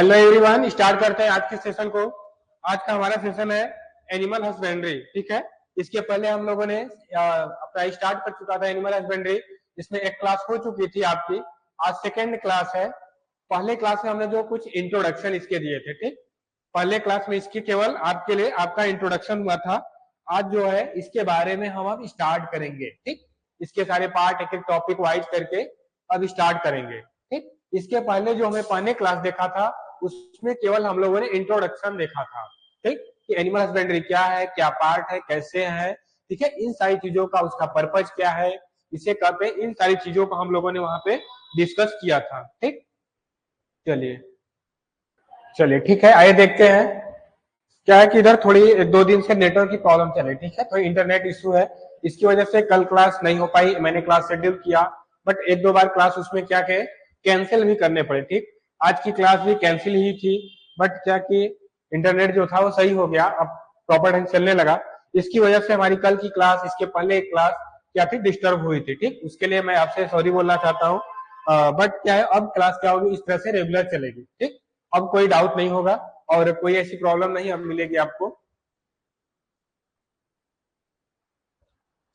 Hello everyone, start करते हैं आज के सेशन को। आज का हमारा सेशन है एनिमल हस्बेंड्री। ठीक है, इसके पहले हम लोगों ने अपना स्टार्ट कर चुका था एनिमल हस्बेंड्री। इसमें एक क्लास हो चुकी थी आपकी, आज सेकेंड क्लास है। पहले क्लास में हमने जो कुछ इंट्रोडक्शन इसके दिए थे, ठीक, पहले क्लास में इसकी केवल आपके लिए आपका इंट्रोडक्शन हुआ था। आज जो है इसके बारे में हम अब स्टार्ट करेंगे। ठीक, इसके सारे पार्ट एक एक टॉपिक वाइज करके अब स्टार्ट करेंगे। ठीक, इसके पहले जो हमें पहले क्लास देखा था उसमें केवल हम लोगों ने इंट्रोडक्शन देखा था। ठीक, कि एनिमल हस्बेंड्री क्या है, क्या पार्ट है, कैसे है, ठीक है, इन सारी चीजों का उसका पर्पज क्या है, इसे कहते हैं, इन सारी चीजों को हम लोगों ने वहां पे डिस्कस किया था। ठीक, चलिए चलिए ठीक है, आइए देखते हैं। क्या है कि इधर थोड़ी एक दो दिन से नेटवर्क की प्रॉब्लम चल रही, ठीक है, थोड़ी इंटरनेट इश्यू है, इसकी वजह से कल क्लास नहीं हो पाई। मैंने क्लास शेड्यूल किया बट एक दो बार क्लास उसमें क्या कहे कैंसिल भी करने पड़े। ठीक, आज की क्लास भी कैंसिल ही थी बट क्या कि इंटरनेट जो था वो सही हो गया, अब प्रॉपर ढंग चलने लगा। इसकी वजह से हमारी कल की क्लास, इसके पहले एक क्लास क्या थी, डिस्टर्ब हुई थी। ठीक, उसके लिए मैं आपसे सॉरी बोलना चाहता हूँ। बट क्या है, अब क्लास क्या होगी, इस तरह से रेगुलर चलेगी। ठीक, अब कोई डाउट नहीं होगा और कोई ऐसी प्रॉब्लम नहीं अब मिलेगी आपको।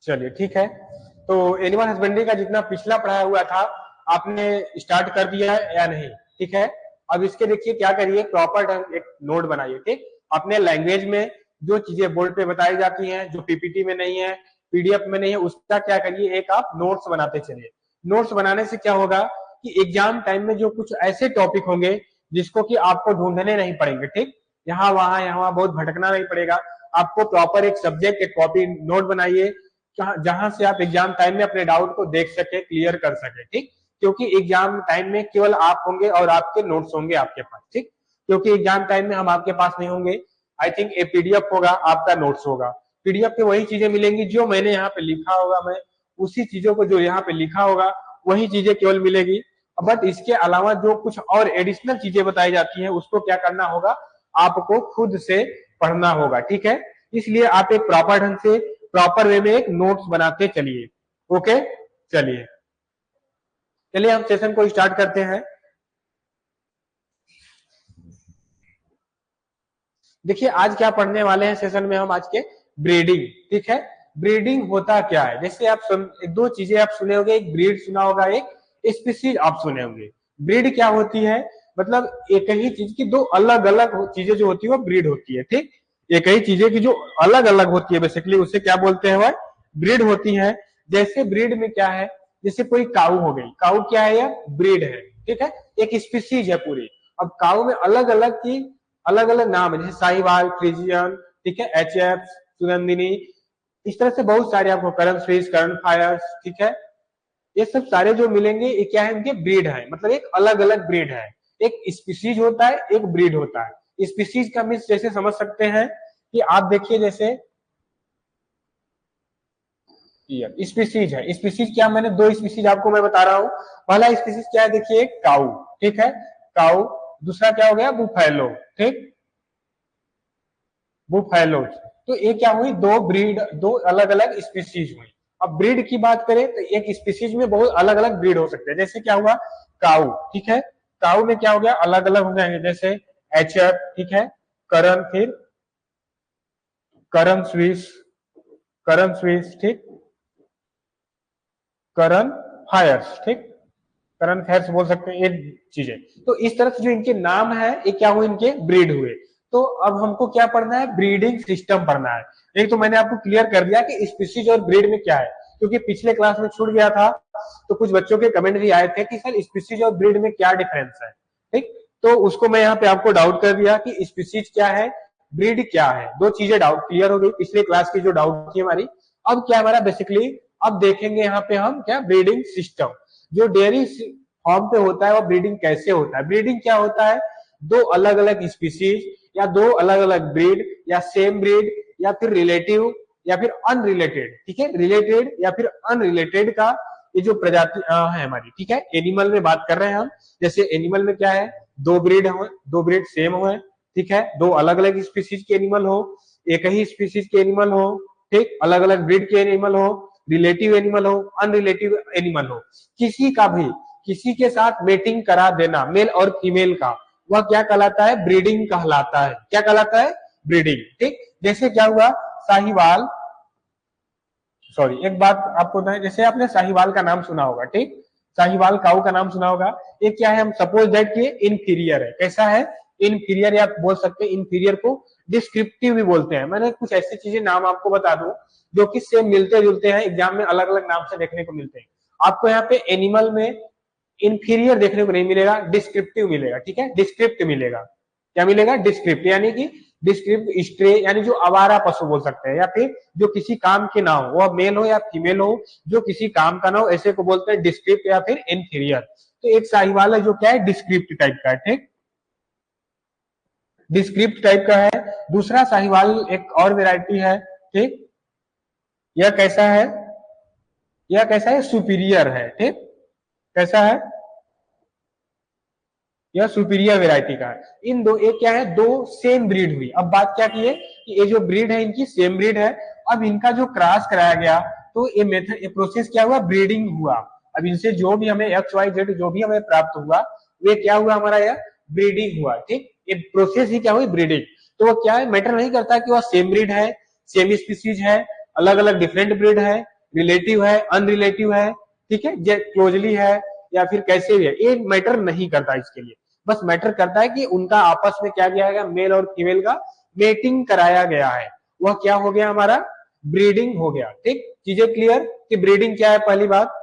चलिए ठीक है, तो एनिमल हस्बेंड्री का जितना पिछला पढ़ाया हुआ था आपने स्टार्ट कर दिया है या नहीं? ठीक है, अब इसके देखिए क्या करिए, प्रॉपर एक नोट बनाइए। ठीक, अपने लैंग्वेज में जो चीजें बोर्ड पे बताई जाती हैं, जो पीपीटी में नहीं है, पीडीएफ में नहीं है, उसका क्या करिए, एक आप नोट्स बनाते चलिए। नोट्स बनाने से क्या होगा कि एग्जाम टाइम में जो कुछ ऐसे टॉपिक होंगे जिसको कि आपको ढूंढने नहीं पड़ेंगे, ठीक, यहाँ वहां बहुत भटकना नहीं पड़ेगा। आपको प्रॉपर एक सब्जेक्ट, एक कॉपी नोट बनाइए जहां से आप एग्जाम टाइम में अपने डाउट को देख सके, क्लियर कर सके। ठीक, क्योंकि एग्जाम टाइम में केवल आप होंगे और आपके नोट्स होंगे आपके पास। ठीक, क्योंकि एग्जाम टाइम में हम आपके पास नहीं होंगे। आई थिंक ए पीडीएफ होगा, आपका नोट्स होगा। पीडीएफ पे वही चीजें मिलेंगी जो मैंने यहाँ पे लिखा होगा, मैं उसी चीजों को जो यहाँ पे लिखा होगा वही चीजें केवल मिलेगी। बट इसके अलावा जो कुछ और एडिशनल चीजें बताई जाती हैं उसको क्या करना होगा, आपको खुद से पढ़ना होगा। ठीक है, इसलिए आप एक प्रॉपर ढंग से, प्रॉपर वे में एक नोट्स बनाते चलिए। ओके, चलिए चलिए हम सेशन को स्टार्ट करते हैं। देखिए आज क्या पढ़ने वाले हैं सेशन में हम, आज के ब्रीडिंग। ठीक है, ब्रीडिंग होता क्या है, जैसे आप एक दो चीजें आप सुने होंगे, एक ब्रीड सुना होगा, एक स्पीसीज आप सुने होंगे। ब्रीड क्या होती है, मतलब एक ही चीज की दो अलग अलग चीजें जो होती है वो ब्रीड होती है। ठीक, एक ही चीजें की जो अलग अलग होती है बेसिकली उसे क्या बोलते हैं, वह ब्रीड होती है। जैसे ब्रीड में क्या है, जैसे कोई काऊ हो गई, काऊ क्या है, यह ब्रीड है। ठीक है, एक स्पीसीज है पूरी। अब काऊ में अलग अलग की अलग अलग नाम है, जैसे साहिवाल, फ्रीजियन, ठीक है, एचएफ, सुगंधिनी, इस तरह से बहुत सारे आपको, करण स्विस, करण फायर्स, ठीक है, ये सब सारे जो मिलेंगे ये क्या है, इनके ब्रीड है, मतलब एक अलग अलग ब्रीड है। एक स्पीसीज होता है, एक ब्रीड होता है। स्पीसीज का मीन्स जैसे समझ सकते हैं कि आप देखिए, जैसे स्पीसीज है, स्पीसीज क्या, मैंने दो स्पीसीज आपको मैं बता रहा हूं। पहला स्पीसीज क्या है, देखिए काऊ, ठीक है, काऊ। दूसरा क्या हो गया, बुफेलो। ठीक, बुफेलोज। तो ये क्या हुई, दो ब्रीड, दो अलग अलग स्पीसीज हुई। अब ब्रीड की बात करें तो एक स्पीसीज में बहुत अलग अलग ब्रीड हो सकते हैं। जैसे क्या हुआ, काऊ, ठीक है, काऊ में क्या हो गया, अलग अलग हो जाएंगे, जैसे एचएफ, ठीक है, करण, फिर करण स्विस, करण स्विस, ठीक, करण फायर्स, ठीक, करण फायर्स बोल सकते हैं, ये चीजें। तो इस तरह से जो इनके नाम है ये क्या हुए, इनके ब्रीड हुए। तो अब हमको क्या पढ़ना है, ब्रीडिंग सिस्टम पढ़ना है। एक तो मैंने आपको क्लियर कर दिया कि स्पीसीज और ब्रीड में क्या है, क्योंकि पिछले क्लास में छूट गया था, तो कुछ बच्चों के कमेंट भी आए थे कि सर स्पीसीज और ब्रीड में क्या डिफरेंस है। ठीक, तो उसको मैं यहाँ पे आपको डाउट कर दिया कि स्पीसीज क्या है, ब्रीड क्या है, दो चीजें डाउट क्लियर हो गई पिछले क्लास की जो डाउट थी हमारी। अब क्या हमारा बेसिकली, अब देखेंगे यहाँ पे हम क्या, ब्रीडिंग सिस्टम जो डेयरी फॉर्म पे होता है वो ब्रीडिंग कैसे होता है। ब्रीडिंग क्या होता है, दो अलग अलग स्पीसीज या दो अलग अलग ब्रीड या सेम ब्रीड या फिर रिलेटिव या फिर अनरिलेटेड, ठीक है, रिलेटेड या फिर अनरिलेटेड का ये जो प्रजाति है हमारी। ठीक है, एनिमल में बात कर रहे हैं हम, जैसे एनिमल में क्या है, दो ब्रीड हो, दो ब्रीड सेम हो, ठीक है, दो अलग अलग स्पीसीज के एनिमल हो, एक ही स्पीसीज के एनिमल हो, ठीक, अलग अलग ब्रीड के एनिमल हो, रिलेटिव एनिमल हो, अनरिलेटिव एनिमल हो, किसी का भी किसी के साथ मेटिंग करा देना, मेल और फीमेल का, वह क्या कहलाता है, ब्रीडिंग कहलाता है। क्या कहलाता है, ब्रीडिंग। ठीक, जैसे क्या हुआ, साहिवाल, सॉरी एक बात आपको बताएं, जैसे आपने साहिवाल का नाम सुना होगा, ठीक, साहिवाल काऊ का नाम सुना होगा। ये क्या है, हम सपोज दैट कि इनफीरियर है। कैसा है, इनफीरियर, या आप बोल सकते हैं इनफीरियर को डिस्क्रिप्टिव भी बोलते हैं। मैंने कुछ ऐसी चीजें नाम आपको बता दूं जो कि सेम मिलते जुलते हैं, एग्जाम में अलग अलग नाम से देखने को मिलते हैं। आपको यहाँ पे एनिमल में इंफीरियर देखने को नहीं मिलेगा, डिस्क्रिप्टिव मिलेगा। ठीक है, डिस्क्रिप्ट मिलेगा। क्या मिलेगा, डिस्क्रिप्ट, यानी कि डिस्क्रिप्ट स्ट्रे, यानी जो आवारा पशु बोल सकते हैं, या फिर जो किसी काम के ना हो, वह मेल हो या फीमेल हो, जो किसी काम का ना हो, ऐसे को बोलते हैं डिस्क्रिप्ट या फिर इंफीरियर। तो एक साहिवाल है जो क्या है, डिस्क्रिप्ट टाइप का है। ठीक, डिस्क्रिप्ट टाइप का है। दूसरा साहिवाल एक और वेराइटी है। ठीक, यह कैसा है, यह कैसा है, सुपीरियर है। ठीक, कैसा है, यह सुपीरियर वेराइटी का है। इन दो, एक क्या है, दो सेम ब्रीड हुई। अब बात क्या की है कि ये जो ब्रीड है इनकी सेम ब्रीड है। अब इनका जो क्रॉस कराया गया, तो ये मेथड, ये प्रोसेस क्या हुआ, ब्रीडिंग हुआ। अब इनसे जो भी हमें एक्स वाई जेड जो भी हमें प्राप्त हुआ, वे क्या हुआ, हमारा यह ब्रीडिंग हुआ। ठीक, ये प्रोसेस ही क्या हुई, ब्रीडिंग। तो वो क्या है, मैटर नहीं करता कि वह सेम ब्रीड है, सेम स्पीसीज है, अलग अलग डिफरेंट ब्रीड है, रिलेटिव है, अनरिलेटिव है, ठीक है, क्लोजली है, या फिर कैसे भी है, ये मैटर नहीं करता इसके लिए। बस मैटर करता है कि उनका आपस में क्या किया गया, मेल और फीमेल का मेटिंग कराया गया है, वह क्या हो गया, हमारा ब्रीडिंग हो गया। ठीक, चीजें क्लियर कि ब्रीडिंग क्या है, पहली बात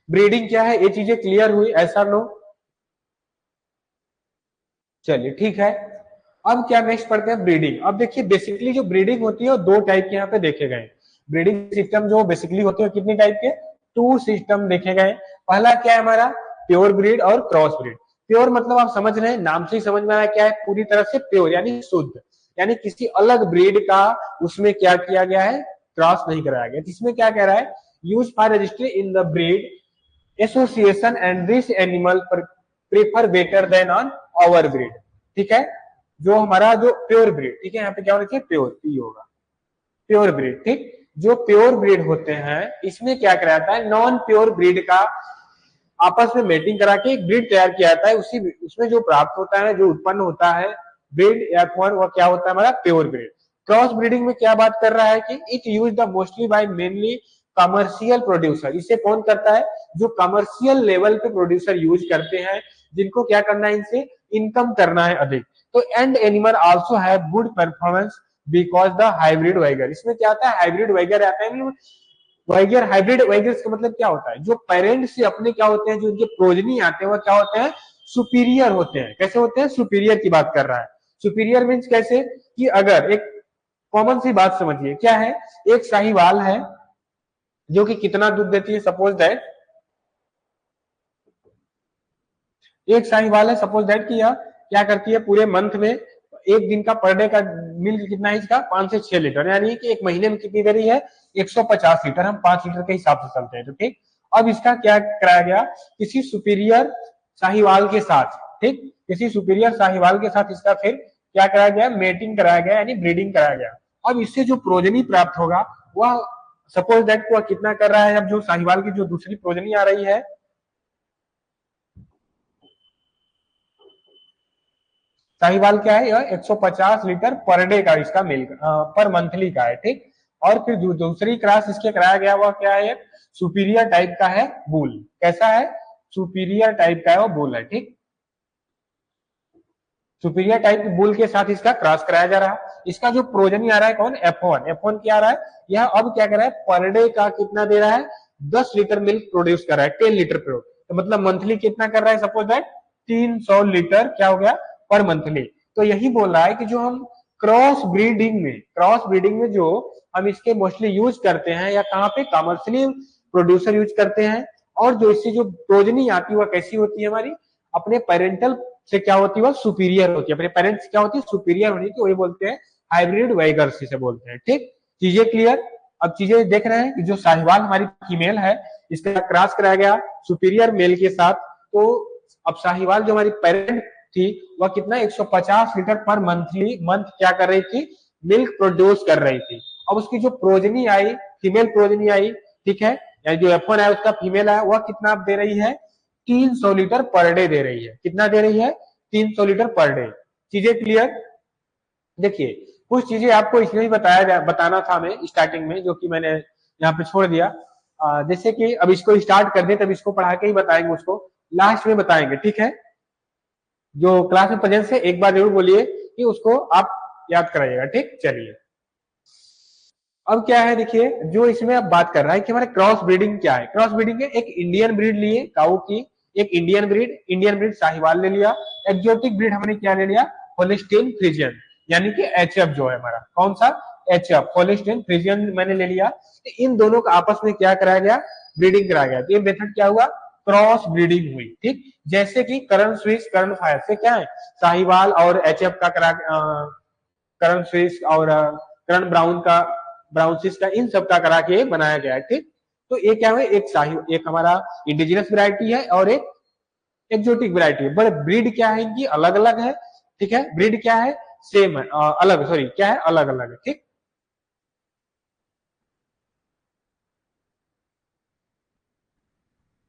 ब्रीडिंग क्या है, ये चीजें क्लियर हुई, ऐसा लो। चलिए ठीक है, अब क्या नेक्स्ट पढ़ते हैं, ब्रीडिंग। अब देखिए बेसिकली जो ब्रीडिंग होती है वो दो टाइप के यहाँ पे देखे गए। ब्रीडिंग सिस्टम जो बेसिकली होते हैं कितने टाइप के, टू सिस्टम देखे गए। पहला क्या है हमारा, प्योर ब्रीड और क्रॉस ब्रीड। प्योर मतलब आप समझ रहे हैं, नाम से ही समझ में आ रहा है क्या है, पूरी तरह से प्योर यानी शुद्ध, यानी किसी अलग ब्रीड का उसमें क्या किया गया है, क्रॉस नहीं कराया गया। जिसमें क्या कह रहा है, use for registry in the breed association and this animal prefer better than on our breed. ठीक है, जो हमारा जो प्योर ब्रीड, ठीक है, यहाँ पे क्या होना चाहिए, प्योर, पी होगा, प्योर ब्रीड। ठीक, जो प्योर ब्रीड होते हैं इसमें क्या कराता है, नॉन प्योर ब्रीड का आपस में मेटिंग करा के एक ब्रीड तैयार किया जाता है। उसी उसमें जो प्राप्त होता है, जो उत्पन्न होता है ब्रीड या फॉर, वह क्या होता है, हमारा प्योर ब्रीड। क्रॉस ब्रीडिंग में क्या बात कर रहा है कि it use the mostly bye mainly commercial producer. इसे कौन करता है, जो कमर्शियल लेवल पे प्रोड्यूसर यूज करते हैं, जिनको क्या करना है, इनसे इनकम करना है अधिक। तो and animal also have good performance because the hybrid vigour. इसमें क्या आता है, हाइब्रिड वाइगर आता है। वाइगर, हाइब्रिड वाइगर्स का मतलब क्या होता है, जो पेरेंट से अपने क्या होते हैं, जो इनके प्रोजनी आते हैं वह क्या होते हैं, सुपीरियर होते हैं। कैसे होते हैं, सुपीरियर की बात कर रहा है। सुपीरियर मीन्स कैसे, कि अगर एक कॉमन सी बात समझिए, क्या है, एक साहिवाल है जो कि कितना दूध देती है, सपोज दैट एक साहिवाल है, सपोज दैट कि यह क्या करती है, पूरे मंथ में एक दिन का पर डे का मिल्क कितना है इसका, 5 से 6 लीटर, यानी कि एक महीने में कितनी दे रही है, 150 लीटर। हम 5 लीटर के हिसाब से चलते हैं, तो ठीक। अब इसका क्या कराया गया, किसी सुपीरियर साहिवाल के साथ, ठीक, किसी सुपीरियर साहिवाल के साथ इसका फिर क्या कराया गया, मेटिंग कराया गया, यानी ब्रीडिंग कराया गया। अब इससे जो प्रोजनी प्राप्त होगा वह सपोज दैट वह कितना कर रहा है, अब जो साहिवाल की जो दूसरी प्रोजनी आ रही है, साहिवाल क्या है, यह 150 लीटर पर डे का इसका मिल्क पर मंथली का है। ठीक, और फिर दूसरी क्रास इसके कराया गया वह क्या है, सुपीरियर टाइप का है बुल। कैसा है, सुपीरियर टाइप का है वो बुल है। ठीक, सुपीरियर टाइप की बुल के साथ इसका क्रॉस कराया जा रहा है। इसका जो प्रोजनी आ रहा है कौन, F1। F1 क्या आ रहा है, यह अब क्या कर रहा है, पर डे का कितना दे रहा है, 10 लीटर मिल्क प्रोड्यूस कर रहा है, 10 लीटर प्रोड्यूस, तो मतलब मंथली कितना कर रहा है, सपोज दैट 300 लीटर क्या हो गया पर मंथली। तो यही बोल रहा है कि जो हम क्रॉस ब्रीडिंग में जो हम इसके मोस्टली यूज करते हैं, या कहाँ पे, कमर्शियली प्रोड्यूसर यूज करते हैं, और जो इससे जो प्रोजनी आती है वह कैसी होती है, हमारी अपने पेरेंटल से क्या होती है, वह सुपीरियर होती है, अपने पेरेंट्स से क्या होती है, सुपीरियर होनी, तो वही बोलते हैं हाइब्रिड वाइगर्स इसे बोलते हैं। ठीक, चीजें क्लियर। अब चीजें देख रहे हैं कि जो साहिवाल हमारी फीमेल है, इसका क्रॉस कराया गया सुपीरियर मेल के साथ, तो अब साहिवाल जो हमारी पेरेंट थी वह कितना, 150 लीटर पर मंथ क्या कर रही थी, मिल्क प्रोड्यूस कर रही थी। अब उसकी जो प्रोजनी आई, फीमेल प्रोजनी आई, ठीक है, यानी जो F1 है उसका फीमेल है, वह कितना दे रही है, 300 लीटर पर डे दे रही है। कितना दे रही है? 300 लीटर पर डे। चीजें क्लियर? देखिए, कुछ चीजें आपको इसमें भी बताना था मैं स्टार्टिंग में, जो कि मैंने यहाँ पे छोड़ दिया। जैसे कि अब इसको स्टार्ट कर दे, तब इसको पढ़ा के ही बताएंगे, उसको लास्ट में बताएंगे, ठीक है? जो क्लास में प्रेजेंस है एक बार जरूर बोलिए कि उसको आप याद कराइएगा, ठीक? चलिए, अब क्या है, देखिए, जो इसमें अब बात कर रहा है कि हमारे क्रॉस ब्रीडिंग क्या है। क्रॉस ब्रीडिंग है, एक इंडियन ब्रीड लिए काऊ की, एक इंडियन ब्रीड साहिवाल ले लिया। एक्जोटिक ब्रीड हमने क्या ले लिया? होलिस्टीन फ्रीजियन, यानी कि एचएफ जो है हमारा, कौन सा? एचएफ, होलिस्टीन फ्रीजियन मैंने ले लिया। तो इन दोनों का आपस में क्या कराया गया? ब्रीडिंग कराया गया। तो ये मेथड क्या हुआ? क्रॉस ब्रीडिंग हुई, ठीक? जैसे कि करण स्विस, करण फायर से क्या है, साहिवाल और एचएफ का करण स्विस और करण ब्राउन का, ब्राउन स्विस का, इन सब का करा के बनाया गया है, ठीक? तो ये क्या है, एक हमारा इंडिजिनस वैरायटी है और एक एक्जोटिक वैरायटी है। बट ब्रीड क्या है इनकी? अलग अलग है, ठीक है? ब्रीड क्या है? सेम है, अलग, सॉरी, क्या है? अलग अलग है, ठीक?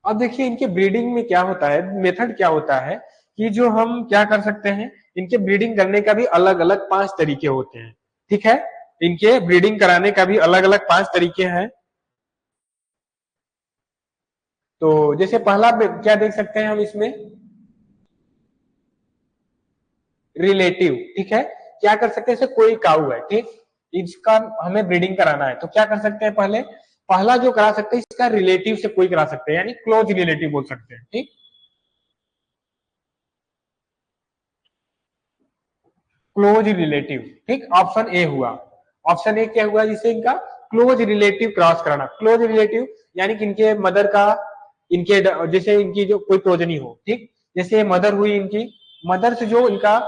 अब देखिए, इनके ब्रीडिंग में क्या होता है, मेथड क्या होता है कि जो हम क्या कर सकते हैं, इनके ब्रीडिंग करने का भी अलग अलग 5 तरीके होते हैं, ठीक है? इनके ब्रीडिंग कराने का भी अलग अलग 5 तरीके हैं। तो जैसे पहला क्या देख सकते हैं हम इसमें? रिलेटिव, ठीक है? क्या कर सकते हैं, जैसे कोई काऊ है, ठीक, इसका हमें ब्रीडिंग कराना है, तो क्या कर सकते हैं? पहला जो करा सकते हैं, इसका रिलेटिव से कोई करा सकते हैं, यानी क्लोज रिलेटिव बोल सकते हैं, ठीक? क्लोज रिलेटिव, ठीक? ऑप्शन ए हुआ। ऑप्शन ए क्या हुआ? जिसे इनका क्लोज रिलेटिव क्रॉस कराना। क्लोज रिलेटिव यानी कि इनके मदर का, इनके जैसे इनकी जो कोई प्रोजनी हो, ठीक? जैसे मदर हुई इनकी, मदर से जो इनका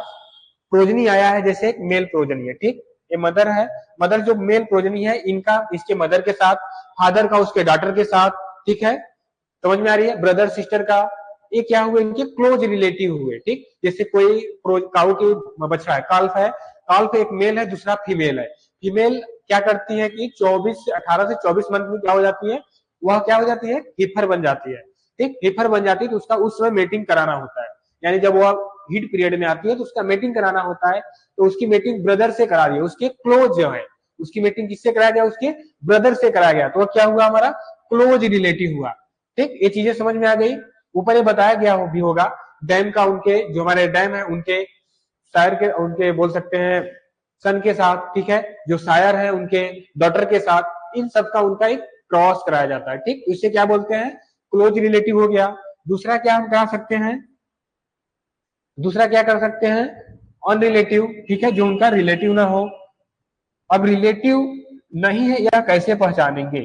प्रोजनी आया है, जैसे एक मेल प्रोजनी है, ठीक? ये मदर है, मदर जो मेल प्रोजनी है इनका, इसके मदर के साथ, फादर का उसके डॉटर के साथ, ठीक है? समझ में आ रही है? ब्रदर सिस्टर का, ये क्या हुए? इनके क्लोज रिलेटिव हुए, ठीक? जैसे कोई काऊ की बछड़ा है, काल्फ है, काल्फ एक मेल है, दूसरा फीमेल है। फीमेल क्या करती है कि 18 से 24 मंथ में क्या हो जाती है? वह क्या हो जाती है? हीफर बन जाती है, ठीक? हीफर बन जाती है, तो उसका उस समय मेटिंग कराना होता है। यानी जब वह हीट पीरियड में आती है तो उसका मेटिंग कराना होता है। तो उसकी मेटिंग ब्रदर से करा दी, उसके क्लोज जो है, उसकी मेटिंग किससे कराया गया? उसके ब्रदर से कराया गया। तो क्या हुआ? हमारा क्लोज रिलेटिव हुआ, ठीक? ये चीजें समझ में आ गई। ऊपर ये बताया गया भी होगा डैम का, उनके जो हमारे डैम है उनके शायर के, उनके बोल सकते हैं सन के साथ, ठीक है? जो शायर है उनके डॉटर के साथ, इन सब का उनका एक क्रॉस कराया जाता है, ठीक? इसे क्या बोलते हैं? क्लोज रिलेटिव हो गया। दूसरा क्या हम करा सकते हैं? दूसरा क्या कर सकते हैं? अनरिलेटिव, ठीक है? जो उनका रिलेटिव ना हो। अब रिलेटिव नहीं है, यह कैसे पहचानेंगे?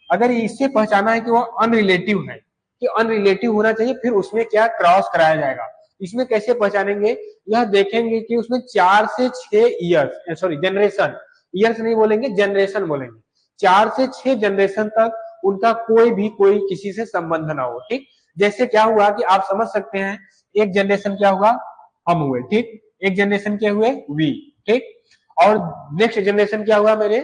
अगर इससे पहचाना है कि वह अनरिलेटिव है, कि अनरिलेटिव होना चाहिए, फिर उसमें क्या क्रॉस कराया जाएगा। इसमें कैसे पहचानेंगे? यह देखेंगे कि उसमें 4 से 6 ईयर्स, सॉरी जनरेशन, ईयर्स नहीं बोलेंगे, जनरेशन बोलेंगे। 4 से 6 जनरेशन तक उनका कोई किसी से संबंध ना हो, ठीक? जैसे क्या हुआ कि आप समझ सकते हैं, एक जनरेशन क्या हुआ? हम हुए, ठीक? एक जनरेशन क्या हुए? वी, ठीक? और नेक्स्ट जनरेशन क्या हुआ मेरे?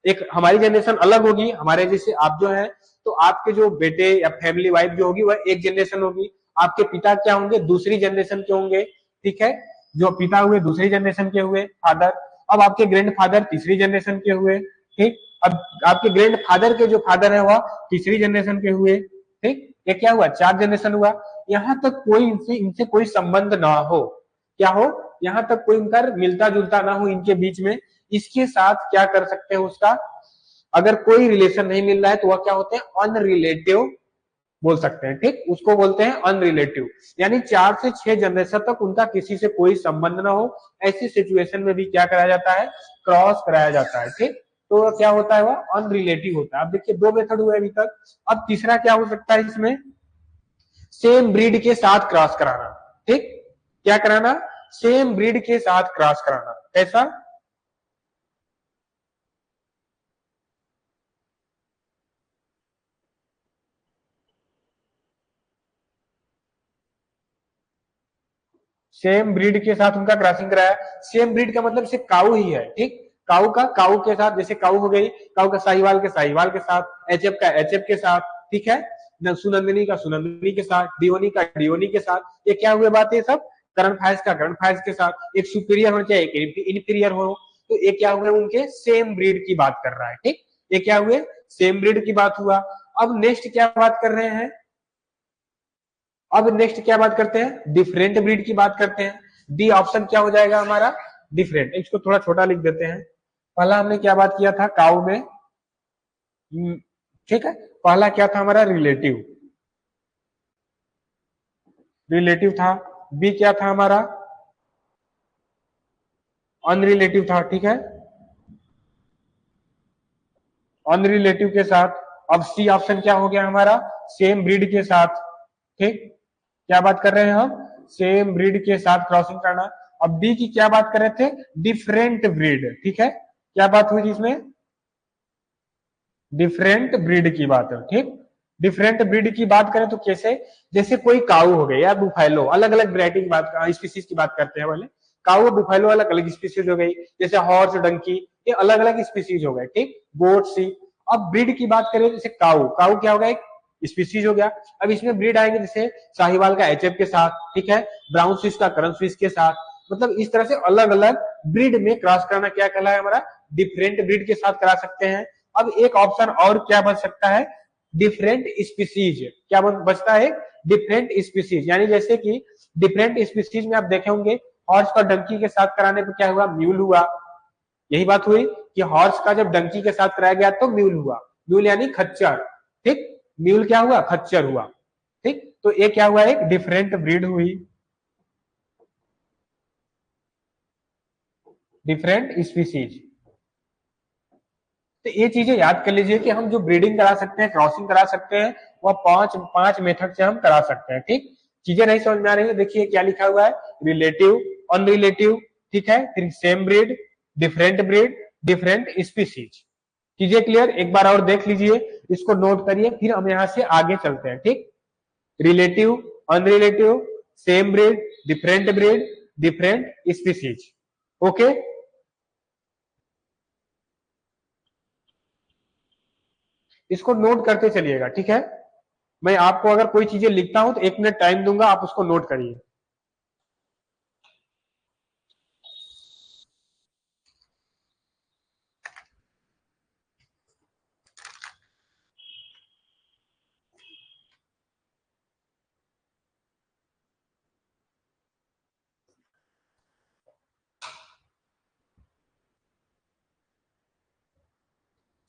एक हमारी जनरेशन अलग होगी, हमारे जैसे आप जो है, तो आपके जो बेटे या फैमिली वाइफ जो होगी वह एक जनरेशन होगी। आपके पिता क्या होंगे? दूसरी जनरेशन के होंगे, ठीक है? जो पिता हुए दूसरी जनरेशन के हुए, फादर। अब आपके ग्रैंड फादर तीसरी जनरेशन के हुए, ठीक? अब आपके ग्रैंड फादर के जो फादर है वह तीसरी जनरेशन के हुए, ठीक? ये क्या हुआ? 4 जनरेशन हुआ। यहाँ तक कोई इनसे कोई संबंध ना हो, क्या हो? यहाँ तक कोई उनका मिलता जुलता ना हो इनके बीच में, इसके साथ क्या कर सकते हैं? उसका अगर कोई रिलेशन नहीं मिल रहा है तो वह क्या होते हैं? अनरिलेटिव बोल सकते हैं, ठीक? उसको बोलते हैं अनरिलेटिव। यानी 4 से 6 जनरेशन तक उनका किसी से कोई संबंध ना हो, ऐसी सिचुएशन में भी क्या कराया जाता है? क्रॉस कराया जाता है, ठीक? तो क्या होता है? वह अनरिलेटिव होता है। अब देखिए, 2 मेथड हुए अभी तक। अब तीसरा क्या हो सकता है इसमें? सेम ब्रीड के साथ क्रॉस कराना, ठीक? क्या कराना? सेम ब्रीड के साथ क्रॉस कराना। कैसा? सेम ब्रीड के साथ उनका क्रॉसिंग कराया। सेम ब्रीड का मतलब सिर्फ काऊ ही है, ठीक? काऊ का काऊ के साथ, जैसे काऊ हो गई, काऊ का साहिवाल के साथ, एचएफ का एचएफ के साथ, ठीक है? सुनंदनी का सुनंदनी के साथ, डियोनी का डियोनी के साथ। ये क्या हुए बात है सब, करंट फायर्स का करंट फायर्स के साथ। एक सुपीरियर होना चाहिए, एक इनफीरियर हो, तो ये क्या हुए उनके सेम ब्रीड की बात कर रहा है, ठीक। ये क्या हुए, सेम ब्रीड की बात हुआ। अब नेक्स्ट क्या बात कर रहे हैं, अब नेक्स्ट क्या बात करते हैं, डिफरेंट ब्रीड की बात करते हैं। डी ऑप्शन क्या हो जाएगा हमारा, डिफरेंट। इसको थोड़ा छोटा लिख देते हैं। पहला हमने क्या बात किया था काउ में, ठीक है। पहला क्या था हमारा, रिलेटिव, रिलेटिव था। बी क्या था हमारा, अनरिलेटिव था, ठीक है, अनरिलेटिव के साथ। अब सी ऑप्शन क्या हो गया हमारा, सेम ब्रीड के साथ, ठीक। क्या बात कर रहे हैं हम, सेम ब्रीड के साथ क्रॉसिंग करना। अब डी की क्या बात कर रहे थे, डिफरेंट ब्रीड, ठीक है। क्या बात हुई इसमें, डिफरेंट ब्रीड की बात है, ठीक। डिफरेंट ब्रीड की बात करें तो कैसे, जैसे कोई काऊ हो गए या बुफैलो, अलग अलग वैरायटी की बात, स्पीसीज की बात करते हैं पहले। काऊ और बुफैलो अलग अलग स्पीसीज हो गई, जैसे हॉर्स डंकी, ये अलग अलग स्पीसीज हो गए, ठीक। गोट सी। अब ब्रीड की बात करें, जैसे काऊ, काऊ क्या होगा, एक स्पीसीज हो गया। अब इसमें ब्रीड आएंगे जैसे साहिवाल का एचएफ के साथ, ठीक है, ब्राउन स्विस का करन स्विस के साथ। मतलब इस तरह से अलग अलग ब्रीड में क्रॉस करना क्या कहलाए हमारा, डिफरेंट ब्रीड के साथ करा सकते हैं। अब एक ऑप्शन और क्या बन सकता है, डिफरेंट स्पीसीज। क्या बचता है, डिफरेंट स्पीसीज, यानी जैसे कि डिफरेंट स्पीसीज में आप देखे होंगे, हॉर्स का डंकी के साथ कराने पर क्या हुआ, म्यूल हुआ। यही बात हुई कि हॉर्स का जब डंकी के साथ कराया गया तो म्यूल हुआ, म्यूल यानी खच्चर, ठीक। म्यूल क्या हुआ, खच्चर हुआ, ठीक। तो ये क्या हुआ, एक डिफरेंट ब्रीड हुई, डिफरेंट स्पीसीज। तो ये चीजें याद कर लीजिए कि हम जो ब्रीडिंग करा सकते हैं, क्रॉसिंग करा सकते हैं, वह पांच पांच मेथड से हम करा सकते हैं, ठीक। चीजें नहीं समझ में आ रही है, देखिए क्या लिखा हुआ है, रिलेटिव, अनरिलेटिव, ठीक है, फिर same breed, different breed, different species. चीजें क्लियर, एक बार और देख लीजिए, इसको नोट करिए, फिर हम यहां से आगे चलते हैं, ठीक। Relative, unrelative, same breed, different breed, different species, okay. इसको नोट करते चलिएगा, ठीक है। मैं आपको अगर कोई चीजें लिखता हूं तो 1 मिनट टाइम दूंगा, आप उसको नोट करिए।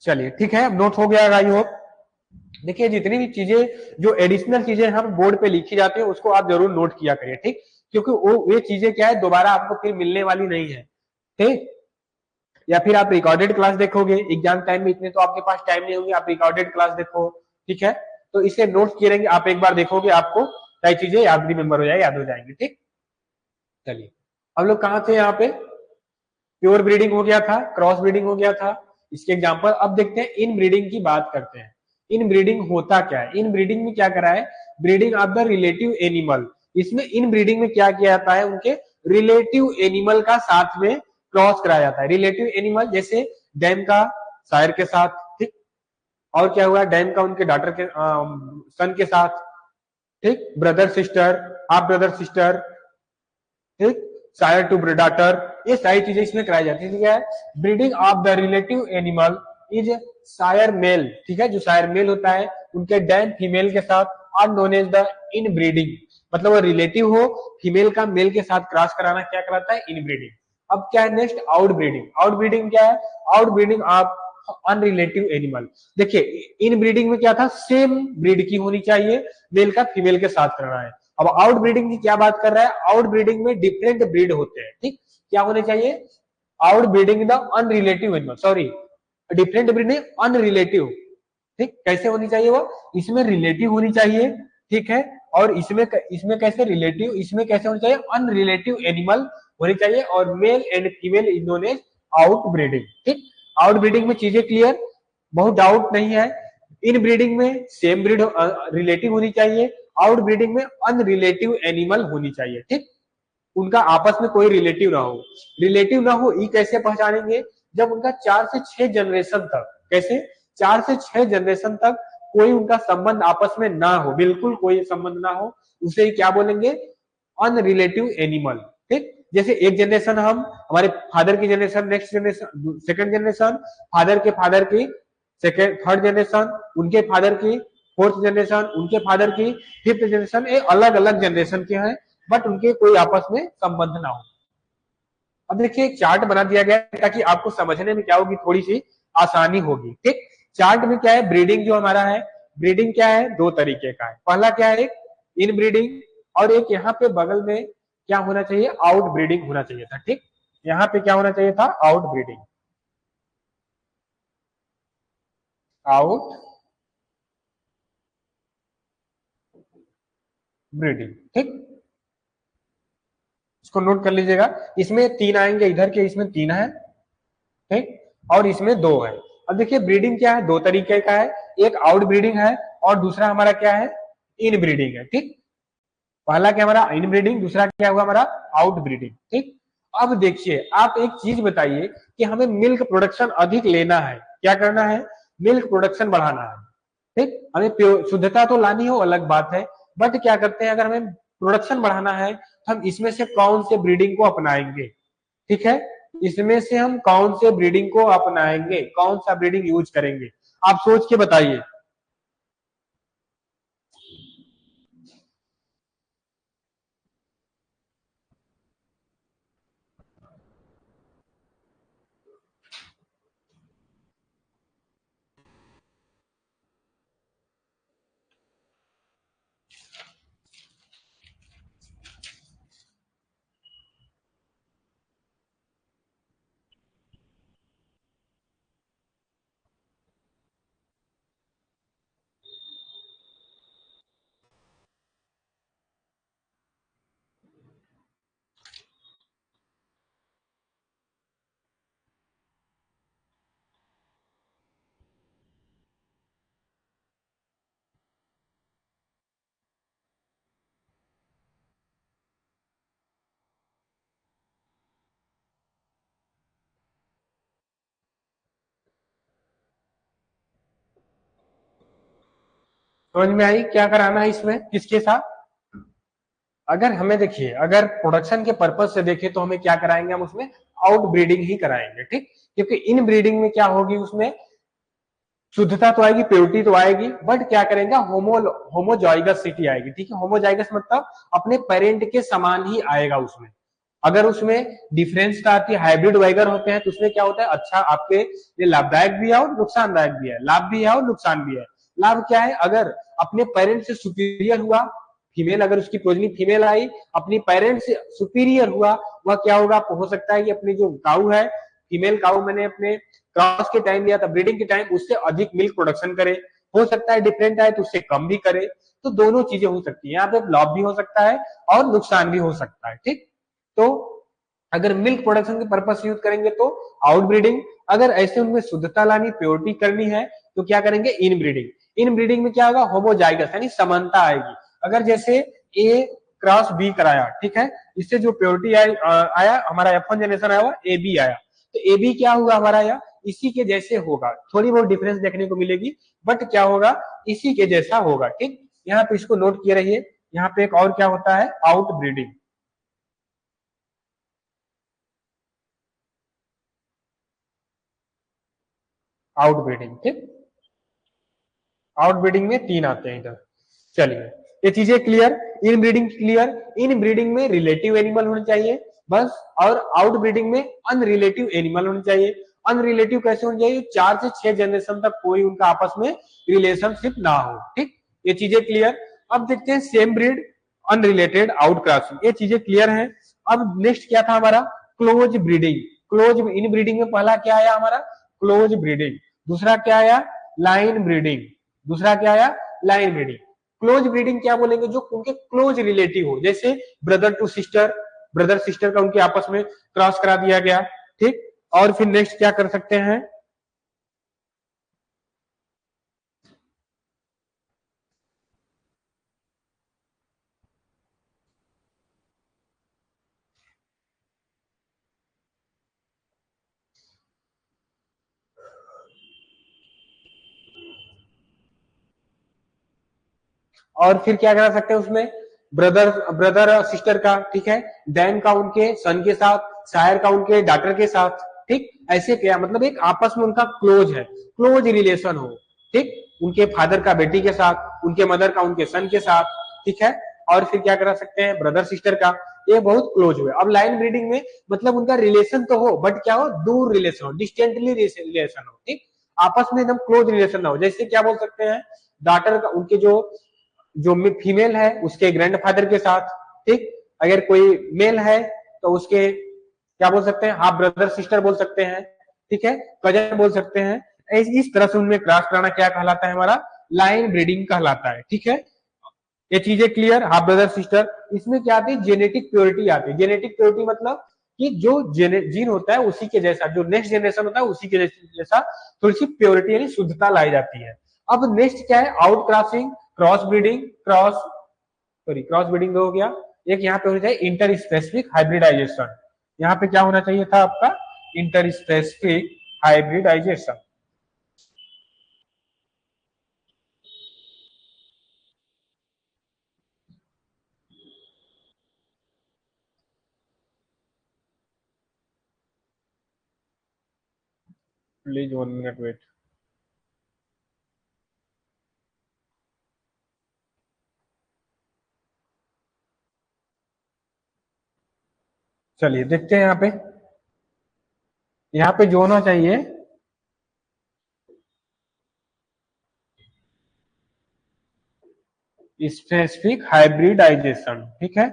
चलिए ठीक है, अब नोट हो गया आई होप। देखिए जितनी भी चीजें जो एडिशनल चीजें हम बोर्ड पे लिखी जाती है उसको आप जरूर नोट किया करिए, ठीक। क्योंकि वो ये चीजें क्या है, दोबारा आपको फिर मिलने वाली नहीं है, ठीक। या फिर आप रिकॉर्डेड क्लास देखोगे एग्जाम टाइम में, इतने तो आपके पास टाइम नहीं होंगे, आप रिकॉर्डेड क्लास देखो, ठीक है। तो इसे नोट किए रहेंगे, आप एक बार देखोगे आपको सारी चीजें याद रिमेम्बर हो जाएगी, याद हो जाएंगी, ठीक। चलिए हम लोग कहाँ थे, यहाँ पे प्योर ब्रीडिंग हो गया था, क्रॉस ब्रीडिंग हो गया था, इसके एग्जांपल। अब देखते हैं इन ब्रीडिंग की बात करते हैं। इन ब्रीडिंग होता क्या है, इन ब्रीडिंग में क्या करा है, breeding of the relative animal. इसमें इन ब्रीडिंग में क्या किया जाता है, उनके रिलेटिव एनिमल का साथ में क्रॉस कराया जाता है। रिलेटिव एनिमल जैसे डैम का शायर के साथ, ठीक। और क्या हुआ, डैम का उनके डॉटर के सन के साथ, ठीक। Brother sister, half brother sister, ठीक। सायर टू ब्रेडाटर, ये सारी चीजें इसमें कराई जाती है। Breeding of the relative animal is sire male, ठीक है, जो सायर मेल होता है उनके डैम फीमेल के साथ, are known as the inbreeding. मतलब वो रिलेटिव हो, फीमेल का मेल के साथ क्रॉस कराना क्या कहलाता है, इन ब्रीडिंग। अब क्या है next, out breeding. Out breeding क्या है, आउट ब्रीडिंग ऑफ अनरिलेटिव एनिमल। देखिए इन ब्रीडिंग में क्या था, सेम ब्रीड की होनी चाहिए, मेल का फीमेल के साथ करना है। अब आउट ब्रीडिंग की क्या बात कर रहा है, आउट ब्रीडिंग में डिफरेंट ब्रीड होते हैं, ठीक। क्या होने चाहिए, out breeding the unrelative animal, sorry different breed नहीं, अनरिलेटिव, ठीक। कैसे होनी चाहिए वो, इसमें रिलेटिव होनी चाहिए, ठीक है। और इसमें इसमें कैसे रिलेटिव, इसमें कैसे होनी चाहिए, अनरिलेटिव एनिमल होनी चाहिए। और male and female is known as outbreeding, ठीक। आउट ब्रीडिंग में चीजें क्लियर, बहुत डाउट नहीं है। इन ब्रीडिंग में सेम ब्रीड रिलेटिव होनी चाहिए, आउट ब्रीडिंग में अनरिलेटिव एनिमल होनी चाहिए, ठीक। उनका आपस में कोई रिलेटिव ना हो। रिलेटिव ना हो ये कैसे पहचानेंगे, जब उनका 4 से 6 जनरेशन तक, कैसे 4 से 6 जनरेशन तक कोई उनका संबंध आपस में ना हो, बिल्कुल कोई संबंध ना हो, उसे क्या बोलेंगे, अनरिलेटिव एनिमल। ठीक, जैसे एक जनरेशन हम, हमारे फादर की generation, next generation, second generation, father के फादर की सेकंड थर्ड जनरेशन, उनके फादर की फोर्थ जनरेशन, उनके फादर की फिफ्थ जनरेशन, ये अलग अलग जनरेशन के हैं, बट उनके कोई आपस में संबंध ना हो। अब देखिए एक चार्ट बना दिया गया है ताकि आपको समझने में क्या होगी, थोड़ी सी आसानी होगी। ठीक, चार्ट में क्या है, ब्रीडिंग जो हमारा है, ब्रीडिंग क्या है, दो तरीके का है। पहला क्या है, एक इन ब्रीडिंग, और एक यहाँ पे बगल में क्या होना चाहिए, आउट ब्रीडिंग होना चाहिए था। ठीक, यहाँ पे क्या होना चाहिए था, आउट ब्रीडिंग, आउट ब्रीडिंग। ठीक, इसको नोट कर लीजिएगा, इसमें तीन आएंगे इधर के, इसमें तीन है, ठीक, और इसमें दो है। अब देखिए ब्रीडिंग क्या है, दो तरीके का है, एक आउट ब्रीडिंग है और दूसरा हमारा क्या है, इन ब्रीडिंग है। ठीक, पहला क्या हमारा इन ब्रीडिंग, दूसरा क्या हुआ हमारा आउट ब्रीडिंग। ठीक, अब देखिए आप एक चीज बताइए कि हमें मिल्क प्रोडक्शन अधिक लेना है, क्या करना है, मिल्क प्रोडक्शन बढ़ाना है। ठीक, हमें शुद्धता तो लानी हो अलग बात है, बट क्या करते हैं, अगर हमें प्रोडक्शन बढ़ाना है तो हम इसमें से कौन से ब्रीडिंग को अपनाएंगे। ठीक है, इसमें से हम कौन से ब्रीडिंग को अपनाएंगे, कौन सा ब्रीडिंग यूज करेंगे, आप सोच के बताइए। समझ में आई क्या कराना है इसमें, किसके साथ। अगर हमें देखिए, अगर प्रोडक्शन के पर्पज से देखें तो हमें क्या कराएंगे, हम उसमें आउट ब्रीडिंग ही कराएंगे। ठीक, क्योंकि इन ब्रीडिंग में क्या होगी, उसमें शुद्धता तो आएगी, प्योरिटी तो आएगी, बट क्या करेंगे, होमोजाइगस सिटी आएगी। ठीक है, होमोजाइगस मतलब अपने पेरेंट के समान ही आएगा उसमें। अगर उसमें डिफरेंस आती है, हाइब्रिड वगैरह होते हैं, तो उसमें क्या होता है, अच्छा आपके लिए लाभदायक भी है और नुकसानदायक भी है, लाभ भी है और नुकसान भी है। लाभ क्या है, अगर अपने पेरेंट से सुपीरियर हुआ, फीमेल अगर उसकी प्रोजनी फीमेल आई, अपनी पेरेंट से सुपीरियर हुआ, वह क्या होगा, हो सकता है कि अपनी जो काऊ है, फीमेल काऊ मैंने अपने क्रॉस के टाइम लिया था, ब्रीडिंग के टाइम उससे अधिक मिल्क प्रोडक्शन करे, हो सकता है डिफरेंट आए तो उससे कम भी करे। तो दोनों चीजें हो सकती है, यहाँ पे लाभ भी हो सकता है और नुकसान भी हो सकता है। ठीक, तो अगर मिल्क प्रोडक्शन के पर्पज से यूज करेंगे तो आउट ब्रीडिंग, अगर ऐसे उनमें शुद्धता लानी, प्योरिटी करनी है, तो क्या करेंगे, इन ब्रीडिंग। इन ब्रीडिंग में क्या होगा, होमोजाइगस यानी समानता आएगी। अगर जैसे ए क्रॉस बी कराया, ठीक है, इससे जो प्योरिटी आया हमारा F1 जनरेशन आया, ए बी आया, तो ए बी क्या हुआ हमारा, या इसी के जैसे होगा, थोड़ी बहुत डिफरेंस देखने को मिलेगी, बट क्या होगा, इसी के जैसा होगा। ठीक, यहाँ पे इसको नोट किए रहिए। यहाँ पे एक और क्या होता है, आउट ब्रीडिंग, आउट ब्रीडिंग। ठीक, आउट ब्रीडिंग में तीन आते हैं इधर। चलिए, ये चीजें क्लियर, इन ब्रीडिंग क्लियर, इन ब्रीडिंग में रिलेटिव एनिमल होने चाहिए बस, और आउट ब्रीडिंग में अनरिलेटिव एनिमल होने चाहिए। अनरिलेटिव कैसे होने चाहिए, चार से छह जनरेशन तक कोई उनका आपस में रिलेशनशिप ना हो। ठीक, ये चीजें क्लियर। अब देखते हैं same breed unrelated out crossing, ये चीजें क्लियर है। अब नेक्स्ट क्या था हमारा, close breeding. Close in breeding में पहला क्या आया हमारा, क्लोज ब्रीडिंग, दूसरा क्या आया, लाइन ब्रीडिंग, दूसरा क्या आया, लाइन ब्रीडिंग। क्लोज ब्रीडिंग क्या बोलेंगे, जो उनके क्लोज रिलेटिव हो, जैसे brother to sister, brother sister का उनके आपस में क्रॉस करा दिया गया। ठीक, और फिर नेक्स्ट क्या कर सकते हैं, और फिर क्या करा सकते हैं उसमें, ब्रदर ब्रदर और सिस्टर का, ठीक है, डैन का उनके सन के साथ, शायर का उनके डॉटर के साथ, ठीक। ऐसे क्या मतलब एक आपस में उनका क्लोज है, क्लोज रिलेशन हो, ठीक, उनके फादर का बेटी के साथ, उनके मदर का उनके सन के साथ, ठीक है। और फिर क्या करा सकते हैं ब्रदर सिस्टर का, ये बहुत क्लोज हुए। अब लाइन ब्रीडिंग में मतलब उनका रिलेशन तो हो बट क्या हो, दूर रिलेशन हो, डिस्टेंटली रिलेशन हो, ठीक, आपस में एकदम क्लोज रिलेशन ना हो। जैसे क्या बोल सकते हैं, डॉटर का उनके जो जो फीमेल है उसके ग्रैंडफादर के साथ, ठीक, अगर कोई मेल है तो उसके क्या बोल सकते हैं, हाफ ब्रदर सिस्टर बोल सकते हैं, ठीक है, कजन बोल सकते हैं। इस तरह से उनमें क्रॉस कराना क्या कहलाता है, हमारा लाइन ब्रीडिंग कहलाता है, ठीक है। ये चीजें क्लियर, हाफ ब्रदर सिस्टर। इसमें क्या आती है, जेनेटिक प्योरिटी आती है। जेनेटिक प्योरिटी मतलब कि जो जीन होता है उसी के जैसा, जो नेक्स्ट जनरेशन होता है उसी के जैसा थोड़ी सी प्योरिटी यानी शुद्धता लाई जाती है। अब नेक्स्ट क्या है, out crossing, cross breeding, cross breeding हो गया। एक यहाँ पे हो जाए इंटर स्पेसिफिक हाइब्रिडाइजेशन। यहाँ पे क्या होना चाहिए था आपका, interspecific hybridisation. Please 1 minute wait. चलिए देखते हैं यहाँ पे जो होना चाहिए, स्पेसिफिक हाइब्रिडाइजेशन, ठीक है।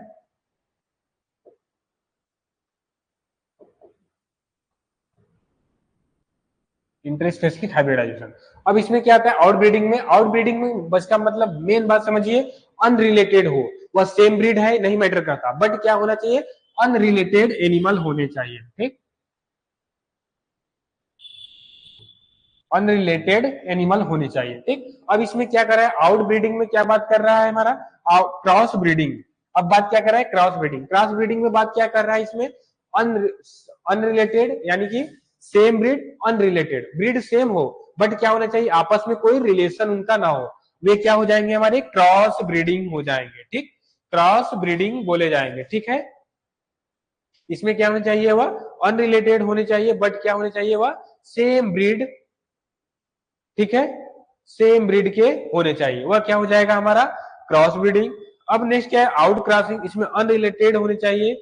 Interspecific hybridisation. अब इसमें क्या आता है, आउटब्रीडिंग में, आउटब्रीडिंग में बस का मतलब मेन बात समझिए, अनरिलेटेड हो, वह सेम ब्रीड है नहीं मैटर करता, बट क्या होना चाहिए, अनरिलेटेड एनिमल होने चाहिए, ठीक, अनरिलेटेड एनिमल होने चाहिए, ठीक। अब इसमें क्या कर रहा है, आउट ब्रीडिंग में क्या बात कर रहा है हमारा, क्रॉस ब्रीडिंग। अब बात क्या कर रहा है, क्रॉस ब्रीडिंग। क्रॉस ब्रीडिंग में बात क्या कर रहा है, इसमें अनरिलेटेड यानी कि same breed, unrelated breed same हो बट क्या होना चाहिए, आपस में कोई रिलेशन उनका ना हो, वे क्या हो जाएंगे, हमारे क्रॉस ब्रीडिंग हो जाएंगे, ठीक, क्रॉस ब्रीडिंग बोले जाएंगे, ठीक है। इसमें क्या होना चाहिए, वह अनरिलेटेड होने चाहिए बट क्या होने चाहिए, वह सेम ब्रीड, ठीक है, सेम ब्रीड के होने चाहिए, वह क्या हो जाएगा हमारा क्रॉस ब्रीडिंग। अब नेक्स्ट क्या है, आउट क्रॉसिंग। इसमें अनरिलेटेड होने चाहिए,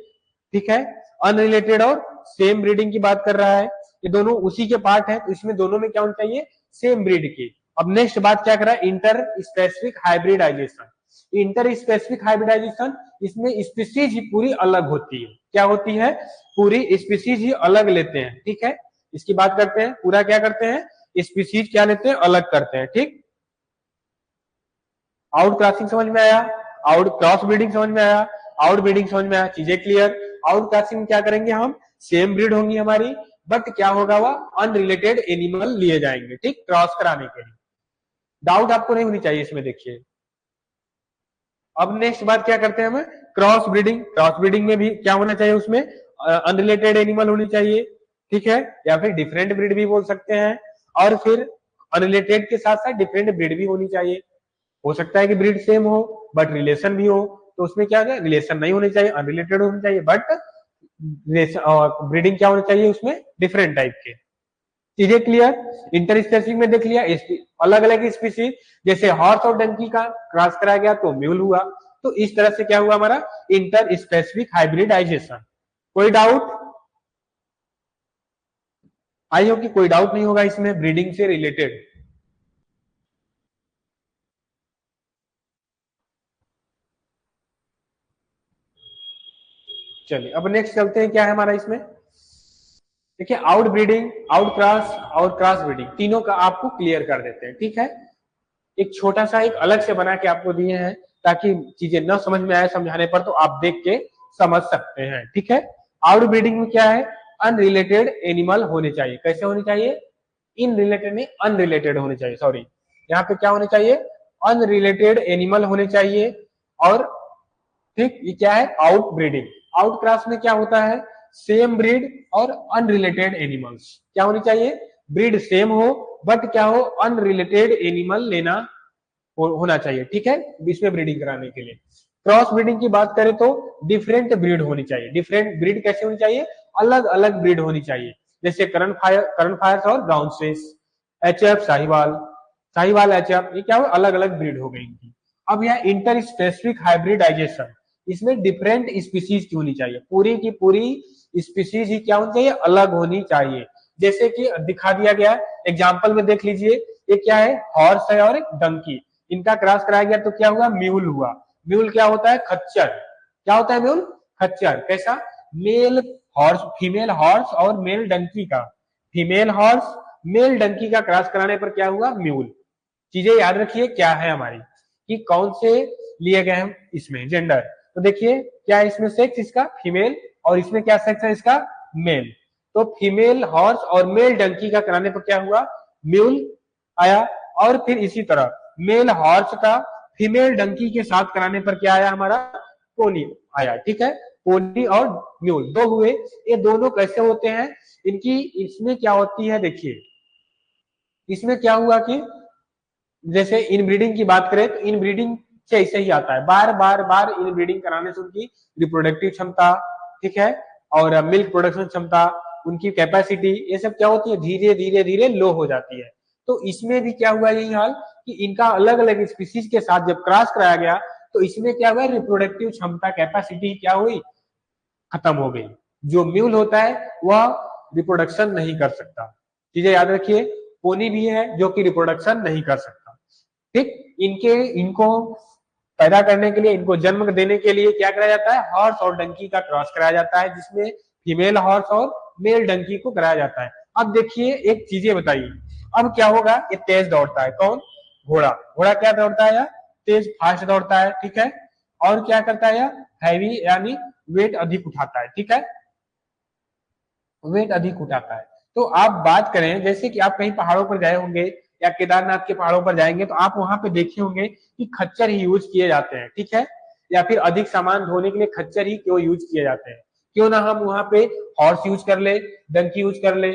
ठीक है, अनरिलेटेड और सेम ब्रीडिंग की बात कर रहा है, ये दोनों उसी के पार्ट है, तो इसमें दोनों में क्या होना चाहिए, सेम ब्रीड की। अब नेक्स्ट बात क्या कर रहा है, interspecific hybridisation. Interspecific hybridisation, इसमें स्पीसीज ही पूरी अलग होती है, क्या होती है, पूरी स्पीसीज ही अलग लेते हैं, ठीक है। इसकी बात करते हैं, पूरा क्या करते हैं, स्पीसीज क्या लेते हैं, अलग करते हैं, ठीक। आउट क्रॉसिंग समझ में आया, आउट क्रॉस ब्रीडिंग समझ में आया, आउट ब्रीडिंग समझ में आया, चीजें क्लियर। आउट क्रॉसिंग में क्या करेंगे हम, सेम ब्रीड होंगी हमारी बट क्या होगा, वह अनरिलेटेड एनिमल लिए जाएंगे, ठीक, क्रॉस कराने के लिए। डाउट आपको नहीं होनी चाहिए इसमें, देखिए। अब नेक्स्ट बात क्या करते हैं हम, क्रॉस ब्रीडिंग। क्रॉस ब्रीडिंग में भी क्या होना चाहिए, उसमें अनरिलेटेड एनिमल होनी चाहिए, ठीक है, या फिर डिफरेंट ब्रीड भी बोल सकते हैं, और फिर अनरिलेटेड के साथ साथ डिफरेंट ब्रीड भी होनी चाहिए। हो सकता है कि ब्रीड सेम हो बट रिलेशन भी हो, तो उसमें क्या है, रिलेशन नहीं होने चाहिए, अनरिलेटेड होने चाहिए बट ब्रीडिंग क्या होनी चाहिए उसमें, डिफरेंट टाइप के। चीजें क्लियर। इंटरस्पेसिंग में देख लिया, अलग अलग स्पीसीज, जैसे हॉर्स और डंकी का क्रॉस कराया गया तो म्यूल हुआ, तो इस तरह से क्या हुआ हमारा इंटर स्पेसिफिक हाइब्रिडाइजेशन। कोई डाउट, आई हो कि कोई डाउट नहीं होगा इसमें ब्रीडिंग से रिलेटेड। चलिए अब नेक्स्ट चलते हैं, क्या है हमारा इसमें, देखिए आउट ब्रीडिंग, आउट क्रॉस और क्रॉस ब्रीडिंग तीनों का आपको क्लियर कर देते हैं, ठीक है। एक छोटा सा एक अलग से बना के आपको दिए हैं ताकि चीजें न समझ में आए समझाने पर तो आप देख के समझ सकते हैं, ठीक है। आउट ब्रीडिंग में क्या है, अनरिलेटेड एनिमल होने चाहिए, कैसे होने चाहिए, इन रिलेटेड नहीं अनरिलेटेड होने चाहिए, सॉरी, यहाँ पे क्या होने चाहिए, अनरिलेटेड एनिमल होने चाहिए। और ठीक, ये क्या है, आउट ब्रीडिंग। आउट क्रॉस में क्या होता है, सेम ब्रीड और अनरिलेटेड एनिमल्स क्या होनी चाहिए, ब्रीड सेम हो बट क्या हो, अनरिलेटेड एनिमल लेना होना चाहिए, ठीक है, इसमें ब्रीडिंग कराने के लिए। क्रॉस ब्रीडिंग की बात करें तो डिफरेंट ब्रीड होनी चाहिए। डिफरेंट ब्रीड कैसे होनी चाहिए? अलग अलग ब्रीड होनी चाहिए, जैसे करन फायर्स और brown Swiss, HF Sahiwal, Sahiwal HF, ये क्या हुआ, अलग अलग ब्रीड हो गई इनकी। अब यह इंटर स्पेसिफिक हाइब्रिडाइजेशन, इसमें डिफरेंट स्पीसीज की होनी चाहिए, पूरी की पूरी स्पीसीज ही क्या होनी चाहिए, अलग होनी चाहिए। जैसे कि दिखा दिया गया एग्जाम्पल में देख लीजिए, ये क्या है, हॉर्स है और एक डंकी, इनका क्रॉस कराया गया तो क्या हुआ, म्यूल हुआ। म्यूल क्या होता है, खच्चर। क्या होता है म्यूल? खच्चर। कैसा? मेल हॉर्स, फीमेल हॉर्स और मेल डंकी का, फीमेल हॉर्स मेल डंकी का क्रॉस कराने पर क्या हुआ, म्यूल। चीजें याद रखिए क्या है हमारी, कि कौन से लिए गए हम इसमें जेंडर। तो देखिए क्या है इसमें, सेक्स इसका फीमेल, और इसमें क्या सेक्स है इसका, मेल। तो फीमेल हॉर्स और मेल डंकी का कराने पर क्या हुआ, म्यूल आया। और फिर इसी तरह मेल हॉर्स का फीमेल डंकी के साथ कराने पर क्या आया हमारा, पोनी आया, ठीक है। पोनी और म्यूल दो हुए। ये दोनों कैसे होते हैं, इनकी इसमें क्या होती है, देखिए इसमें क्या हुआ कि जैसे इनब्रीडिंग की बात करें तो इनब्रीडिंग से ऐसे ही आता है, बार बार बार इनब्रीडिंग कराने से उनकी रिप्रोडक्टिव क्षमता, ठीक है, और मिल्क प्रोडक्शन क्षमता, उनकी कैपेसिटी, ये सब क्या होती है, धीरे धीरे धीरे लो हो जाती है। तो इसमें भी क्या हुआ यही हाल, कि इनका अलग अलग स्पीसीज के साथ जब क्रॉस कराया गया तो इसमें क्या हुआ, रिप्रोडक्टिव क्षमता कैपेसिटी क्या हुई, खत्म हो गई। जो म्यूल होता है वह रिप्रोडक्शन नहीं कर सकता। चीजें याद रखिए, पोनी भी है जो कि रिप्रोडक्शन नहीं कर सकता, ठीक। इनको पैदा करने के लिए, इनको जन्म देने के लिए क्या कराया जाता है, हॉर्स और डंकी का क्रॉस कराया जाता है, जिसमें फीमेल हॉर्स और मेल डंकी को कराया जाता है। अब देखिए एक चीजें बताइए, अब क्या होगा, ये तेज दौड़ता है, कौन, घोड़ा। घोड़ा क्या दौड़ता है, तेज फास्ट दौड़ता है, ठीक है। और क्या करता है, हैवी यानी वेट अधिक उठाता है, ठीक है, वेट अधिक उठाता है। तो आप बात करें, जैसे कि आप कहीं पहाड़ों पर गए होंगे या केदारनाथ के पहाड़ों पर जाएंगे तो आप वहां पे देखे होंगे कि खच्चर ही यूज किए जाते हैं, ठीक है, या फिर अधिक सामान ढोने के लिए खच्चर ही क्यों यूज किए जाते हैं। क्यों ना हम वहां पे हॉर्स यूज कर ले, डंकी यूज कर ले,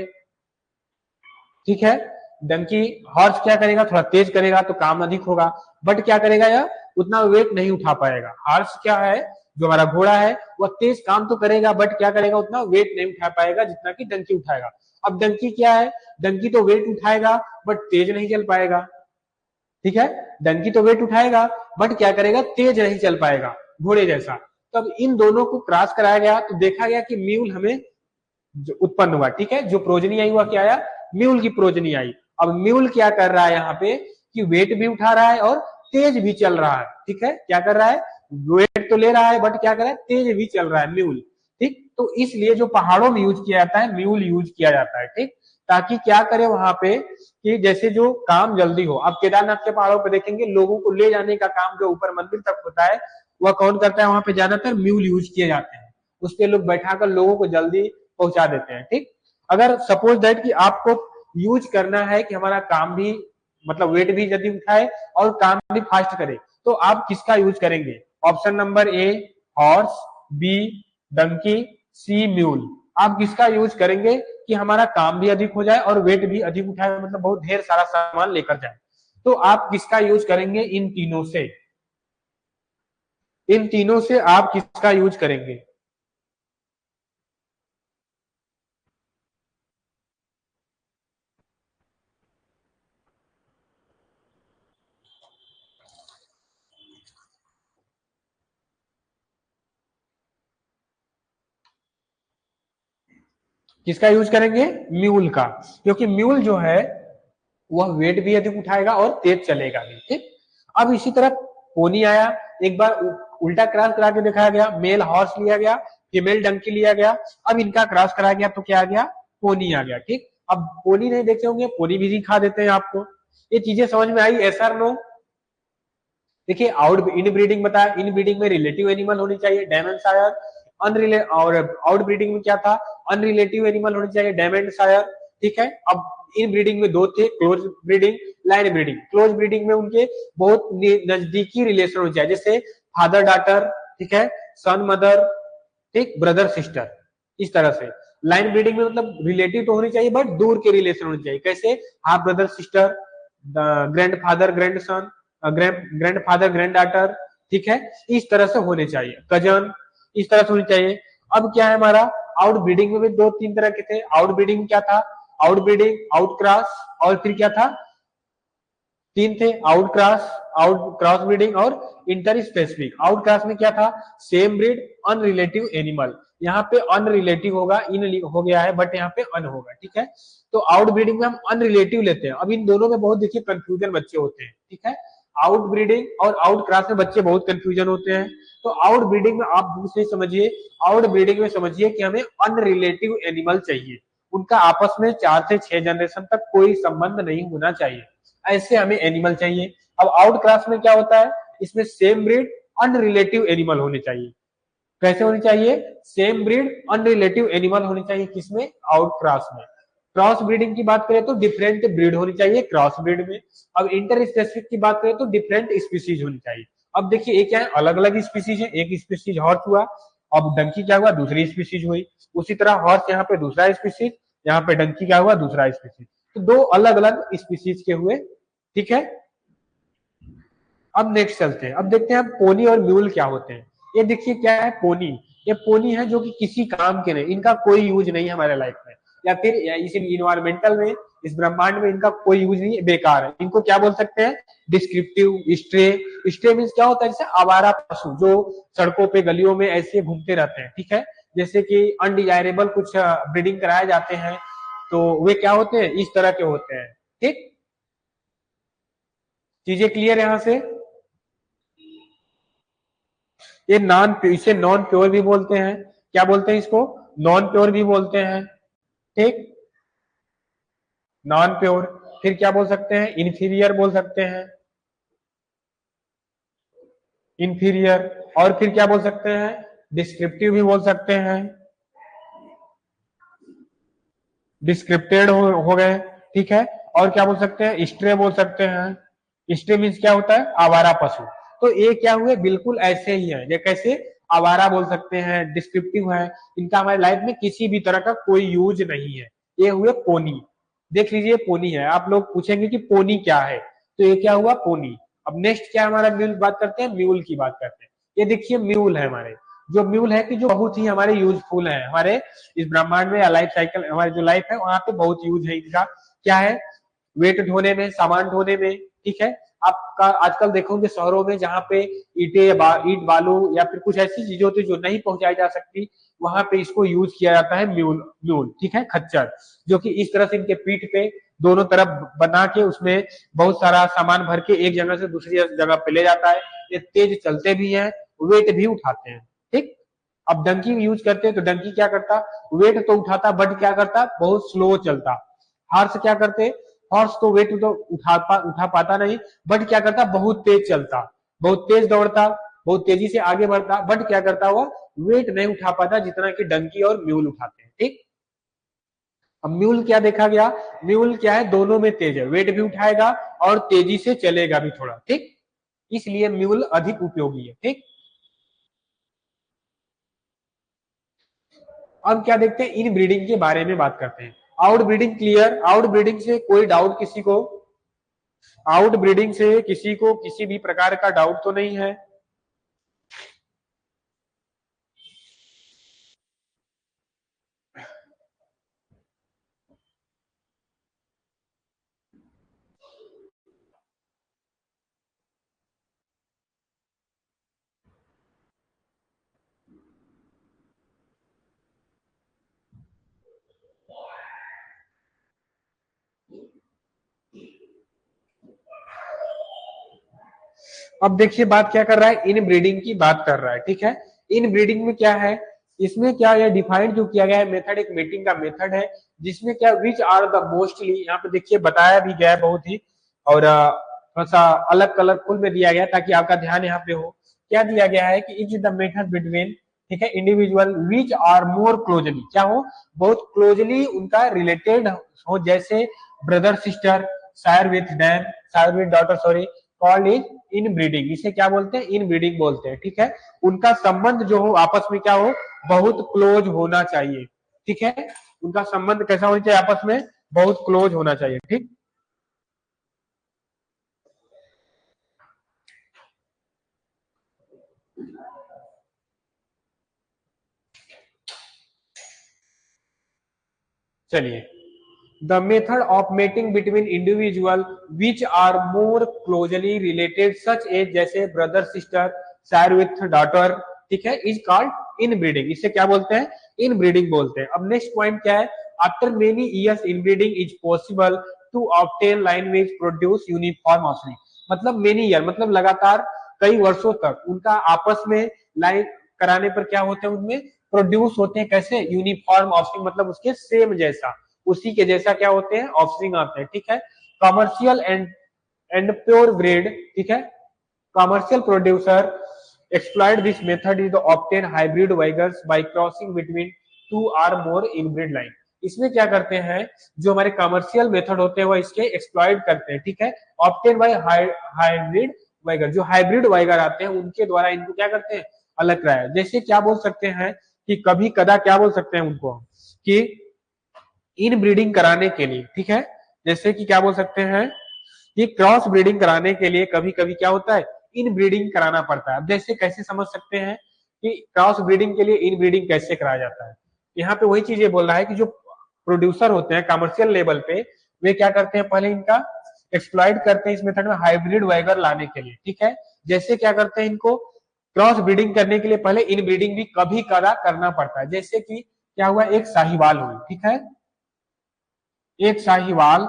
ठीक है। डंकी, हॉर्स क्या करेगा, थोड़ा तेज करेगा तो काम अधिक होगा, बट क्या करेगा, यह उतना वेट नहीं उठा पाएगा। हॉर्स क्या है, जो हमारा घोड़ा है, वह तेज काम तो करेगा बट क्या करेगा, उतना वेट नहीं उठा पाएगा जितना कि डंकी उठाएगा। अब डंकी क्या है, डंकी तो वेट उठाएगा बट तेज नहीं चल पाएगा, ठीक है। डंकी तो वेट उठाएगा बट क्या करेगा, तेज नहीं चल पाएगा घोड़े जैसा। तब इन दोनों को क्रॉस कराया गया तो देखा गया कि म्यूल हमें जो उत्पन्न हुआ, ठीक है, जो प्रोजनी आई हुआ क्या आया, म्यूल की प्रोजनी आई। अब म्यूल क्या कर रहा है यहाँ पे, कि वेट भी उठा रहा है और तेज भी चल रहा है, ठीक है। क्या कर रहा है, वेट तो ले रहा है बट क्या कर रहा है, तेज भी चल रहा है म्यूल, ठीक। तो इसलिए जो पहाड़ों में यूज किया जाता है, म्यूल यूज किया जाता है, ठीक, ताकि क्या करे वहां पे, कि जैसे जो काम जल्दी हो। अब केदारनाथ के पहाड़ों पर देखेंगे लोगों को ले जाने का काम जो ऊपर मंदिर तक होता है वह कौन करता है, वहां पे ज्यादातर म्यूल यूज किए जाते हैं, उस पे लोग बैठाकर लोगों को जल्दी पहुंचा देते हैं, ठीक। अगर सपोज दैट कि आपको यूज करना है कि हमारा काम भी, मतलब वेट भी जल्दी उठाए और काम भी फास्ट करे, तो आप किसका यूज करेंगे, option number A horse, B donkey, C mule. आप किसका यूज करेंगे कि हमारा काम भी अधिक हो जाए और वेट भी अधिक उठाए, मतलब बहुत ढेर सारा सामान लेकर जाए। तो आप किसका यूज करेंगे, इन तीनों से, इन तीनों से आप किसका यूज करेंगे। किसका यूज करेंगे, म्यूल का, क्योंकि म्यूल जो है वह वेट भी अधिक उठाएगा और तेज चलेगा भी, ठीक। अब इसी तरह पोनी आया, एक बार उल्टा क्रॉस करा के दिखाया गया, मेल हॉर्स लिया गया, फीमेल डंकी लिया गया। अब इनका क्रॉस कराया गया तो क्या आ गया, पोनी आ गया, ठीक। अब पोनी नहीं देखे होंगे, पोनी भी दिखा देते हैं आपको। ये चीजें समझ में आई, ऐसा नो। देखिए आउट इन ब्रीडिंग बताया, इन ब्रीडिंग में रिलेटिव एनिमल होनी चाहिए, डायमंड शायर। अनरिले और आउट ब्रीडिंग में क्या था, अनरिलेटिव एनिमल होनी चाहिए, डायमंड शायर, ठीक है। अब इन ब्रीडिंग में दो थे, close breeding, line breeding. Close breeding में उनके बहुत नजदीकी रिलेशन होना चाहिए, जैसे फादर डॉटर, ठीक है, सन मदर, ठीक, ब्रदर सिस्टर, इस तरह से। लाइन ब्रीडिंग में मतलब रिलेटिव तो होनी चाहिए बट दूर के रिलेशन होनी चाहिए, कैसे, half brother sister, grand father grand son, grand father grand daughter, ठीक है, इस तरह से होने चाहिए, कजन इस तरह से होनी चाहिए। अब क्या है हमारा, आउट ब्रीडिंग में भी दो तीन तरह के थे। आउट ब्रीडिंग क्या था, आउट ब्रीडिंग, आउट क्रॉस, और फिर क्या था, तीन थे, out cross, out cross breeding और इंटर स्पेसिफिक। आउट क्रॉस में क्या था, सेम ब्रीड अनरिलेटिव एनिमल, यहाँ पे अनरिलेटिव होगा, इन हो गया है बट यहाँ पे अन होगा, ठीक है। तो आउट ब्रीडिंग में हम अनरिलेटिव लेते हैं। अब इन दोनों में बहुत देखिए कंफ्यूजन बच्चे होते हैं, ठीक है, आउट ब्रीडिंग और आउट क्रॉस में बच्चे बहुत कंफ्यूजन होते हैं। तो आउट ब्रीडिंग में आप दूसरे समझिए, आउट ब्रीडिंग में समझिए कि हमें अनरिलेटिव एनिमल चाहिए, उनका आपस में 4 से 6 जनरेशन तक कोई संबंध नहीं होना चाहिए, ऐसे हमें एनिमल चाहिए। अब आउट क्रॉस में क्या होता है, इसमें सेम ब्रीड अनरिलेटिव एनिमल होने चाहिए। कैसे होनी चाहिए, सेम ब्रीड अनरिलेटिव एनिमल होनी चाहिए, किसमें, आउट क्रॉस में। क्रॉस ब्रीडिंग की बात करें तो डिफरेंट ब्रीड होनी चाहिए क्रॉस ब्रीड में। अब इंटर स्पेसिफिक की बात करें तो डिफरेंट स्पीसीज होनी चाहिए। अब देखिए ये क्या है, अलग अलग स्पीसीज है, एक स्पीसीज हॉर्स हुआ, अब डंकी क्या हुआ, दूसरी स्पीसीज हुई। उसी तरह हॉर्स यहाँ पे दूसरा स्पीसीज, यहाँ पे डंकी क्या हुआ, दूसरा स्पीसीज, तो दो अलग अलग स्पीसीज के हुए, ठीक है। अब नेक्स्ट चलते हैं, अब देखते हैं पोनी और म्यूल क्या होते हैं। ये देखिए क्या है, पोनी, ये पोनी है जो कि किसी काम के नहीं, इनका कोई यूज नहीं है हमारे लाइफ में, या फिर इस इन्वायरमेंटल में, इस ब्रह्मांड में इनका कोई यूज नहीं है, बेकार है। इनको क्या बोल सकते हैं, डिस्क्रिप्टिव। स्ट्रे, स्ट्रे मीन्स क्या होता है, जैसे आवारा पशु जो सड़कों पे गलियों में ऐसे घूमते रहते हैं, ठीक है, जैसे कि अनडिजायरेबल कुछ ब्रीडिंग कराए जाते हैं, तो वे क्या होते हैं, इस तरह के होते हैं, ठीक। चीजें क्लियर यहां से। ये इसे नॉन प्योर भी बोलते हैं, क्या बोलते हैं इसको, नॉन प्योर भी बोलते हैं, ठीक, नॉन प्योर। फिर क्या बोल सकते हैं, इंफीरियर बोल सकते हैं, इंफीरियर। और फिर क्या बोल सकते हैं, डिस्क्रिप्टिव भी बोल सकते हैं, डिस्क्रिप्टेड हो गए, ठीक है। और क्या बोल सकते हैं, स्ट्रे बोल सकते हैं। स्ट्रे मीन्स क्या होता है, आवारा पशु। तो ये क्या हुए, बिल्कुल ऐसे ही है, ये कैसे, आवारा बोल सकते हैं, डिस्क्रिप्टिव है, इनका हमारे लाइफ में किसी भी तरह का कोई यूज नहीं है। ये हुए पोनी, देख लीजिए पोनी है। आप लोग पूछेंगे कि पोनी क्या है, तो ये क्या हुआ, पोनी। अब नेक्स्ट क्या हमारा म्यूल, बात करते हैं म्यूल की बात करते हैं। ये देखिए म्यूल है हमारे, जो म्यूल है कि जो बहुत ही हमारे यूजफुल है, हमारे इस ब्रह्मांड में या लाइफ साइकिल, हमारी जो लाइफ है वहां पे बहुत यूज है इनका। क्या है, वेट ढोने में, सामान ढोने में, ठीक है। आपका आजकल देखोगे शहरों में जहाँ पे ईट बालू या फिर कुछ ऐसी चीजें होती है जो नहीं पहुंचाई जा सकती, वहां पे इसको यूज किया जाता है, म्यूल, म्यूल, ठीक है, खच्चर, जो कि इस तरह से इनके पीठ पे दोनों तरफ बना के उसमें बहुत सारा सामान भर के एक जगह से दूसरी जगह पे ले जाता है। ये तेज चलते भी हैं, वेट भी उठाते हैं, ठीक। अब डंकी यूज करते हैं तो डंकी क्या करता, वेट तो उठाता बट क्या करता, बहुत स्लो चलता। हॉर्स क्या करते, हॉर्स तो वेट तो उठा पाता नहीं, बट क्या करता, बहुत तेज चलता, बहुत तेज दौड़ता, बहुत तेजी से आगे बढ़ता, बट क्या करता, वो वेट नहीं उठा पाता जितना कि डंकी और म्यूल उठाते हैं, ठीक। अब म्यूल क्या देखा गया, म्यूल क्या है, दोनों में तेज है, वेट भी उठाएगा और तेजी से चलेगा भी थोड़ा, ठीक, इसलिए म्यूल अधिक उपयोगी है, ठीक। अब क्या देखते हैं, इन ब्रीडिंग के बारे में बात करते हैं। Out breeding clear, out breeding से कोई डाउट किसी को, आउट ब्रीडिंग से किसी को किसी भी प्रकार का डाउट तो नहीं है। अब देखिए बात क्या कर रहा है, इन ब्रीडिंग की बात कर रहा है, ठीक है। इन ब्रीडिंग में क्या है, इसमें क्या है डिफाइंड जो किया गया है मेथड, एक मीटिंग का मेथड है, जिसमें क्या विच आर द मोस्टली, यहाँ पे देखिए बताया भी गया है बहुत ही, और थोड़ा सा अलग कलरफुल में दिया गया ताकि आपका ध्यान यहाँ पे हो। क्या दिया गया है कि इज द मेथड बिटवीन, ठीक है, individual which are more closely, क्या हो, बहुत क्लोजली उनका रिलेटेड हो, जैसे brother sister, sire with dam, sire with daughter, sorry, called is inbreeding, इसे क्या बोलते हैं, इन ब्रीडिंग बोलते हैं, ठीक है। उनका संबंध जो हो आपस में क्या हो, बहुत क्लोज होना चाहिए, ठीक है। उनका संबंध कैसा होना चाहिए, आपस में बहुत क्लोज होना चाहिए, ठीक। चलिए, the method of mating between individual which are more closely related such as, जैसे brother sister, sire with daughter, ठीक है, इज कॉल्ड इनब्रीडिंग। इसे क्या बोलते हैं? इनब्रीडिंग बोलते हैं। अब नेक्स्ट पॉइंट क्या है? After many years inbreeding is possible to obtain line which produce uniform offspring. मतलब मेनी ईयर मतलब लगातार कई वर्षों तक उनका आपस में लाइन कराने पर क्या होते हैं, उनमें प्रोड्यूस होते हैं कैसे? यूनिफॉर्म ऑफस्प्रिंग, मतलब उसके सेम जैसा, उसी के जैसा क्या होते हैं? ऑफस्प्रिंग आते हैं, ठीक है। कमर्शियल एंड प्योर ब्रीड, ठीक है, commercial producer exploit this method is to obtain hybrid vigors by crossing between two or more inbred line। इसमें क्या करते हैं, जो हमारे कमर्शियल मेथड होते हैं वो इसके एक्सप्लॉइट करते हैं, ठीक है, ऑब्टेन बाय हाइब्रिड वाइगर, जो हाइब्रिड वाइगर आते हैं उनके द्वारा इनको क्या करते हैं? अलग कराया। जैसे क्या बोल सकते हैं कि कभी कदा क्या बोल सकते हैं उनको कि इन ब्रीडिंग कराने के लिए, ठीक है, जैसे कि क्या बोल सकते हैं कि क्रॉस ब्रीडिंग कराने के लिए कभी कभी क्या होता है? इन ब्रीडिंग कराना पड़ता है। अब जैसे कैसे समझ सकते हैं कि क्रॉस ब्रीडिंग के लिए इन ब्रीडिंग कैसे कराया जाता है? यहाँ पे वही चीज ये बोल रहा है कि जो प्रोड्यूसर होते हैं कमर्शियल लेवल पे, वे क्या करते हैं? पहले इनका एक्सप्लॉइट करते हैं इस मेथड में हाइब्रिड वाइगर लाने के लिए, ठीक है। जैसे क्या करते हैं, इनको क्रॉस ब्रीडिंग करने के लिए पहले इन ब्रीडिंग भी कभी कदा करना पड़ता है। जैसे कि क्या हुआ, एक साहिवाल हुई, ठीक है, एक साहिवाल,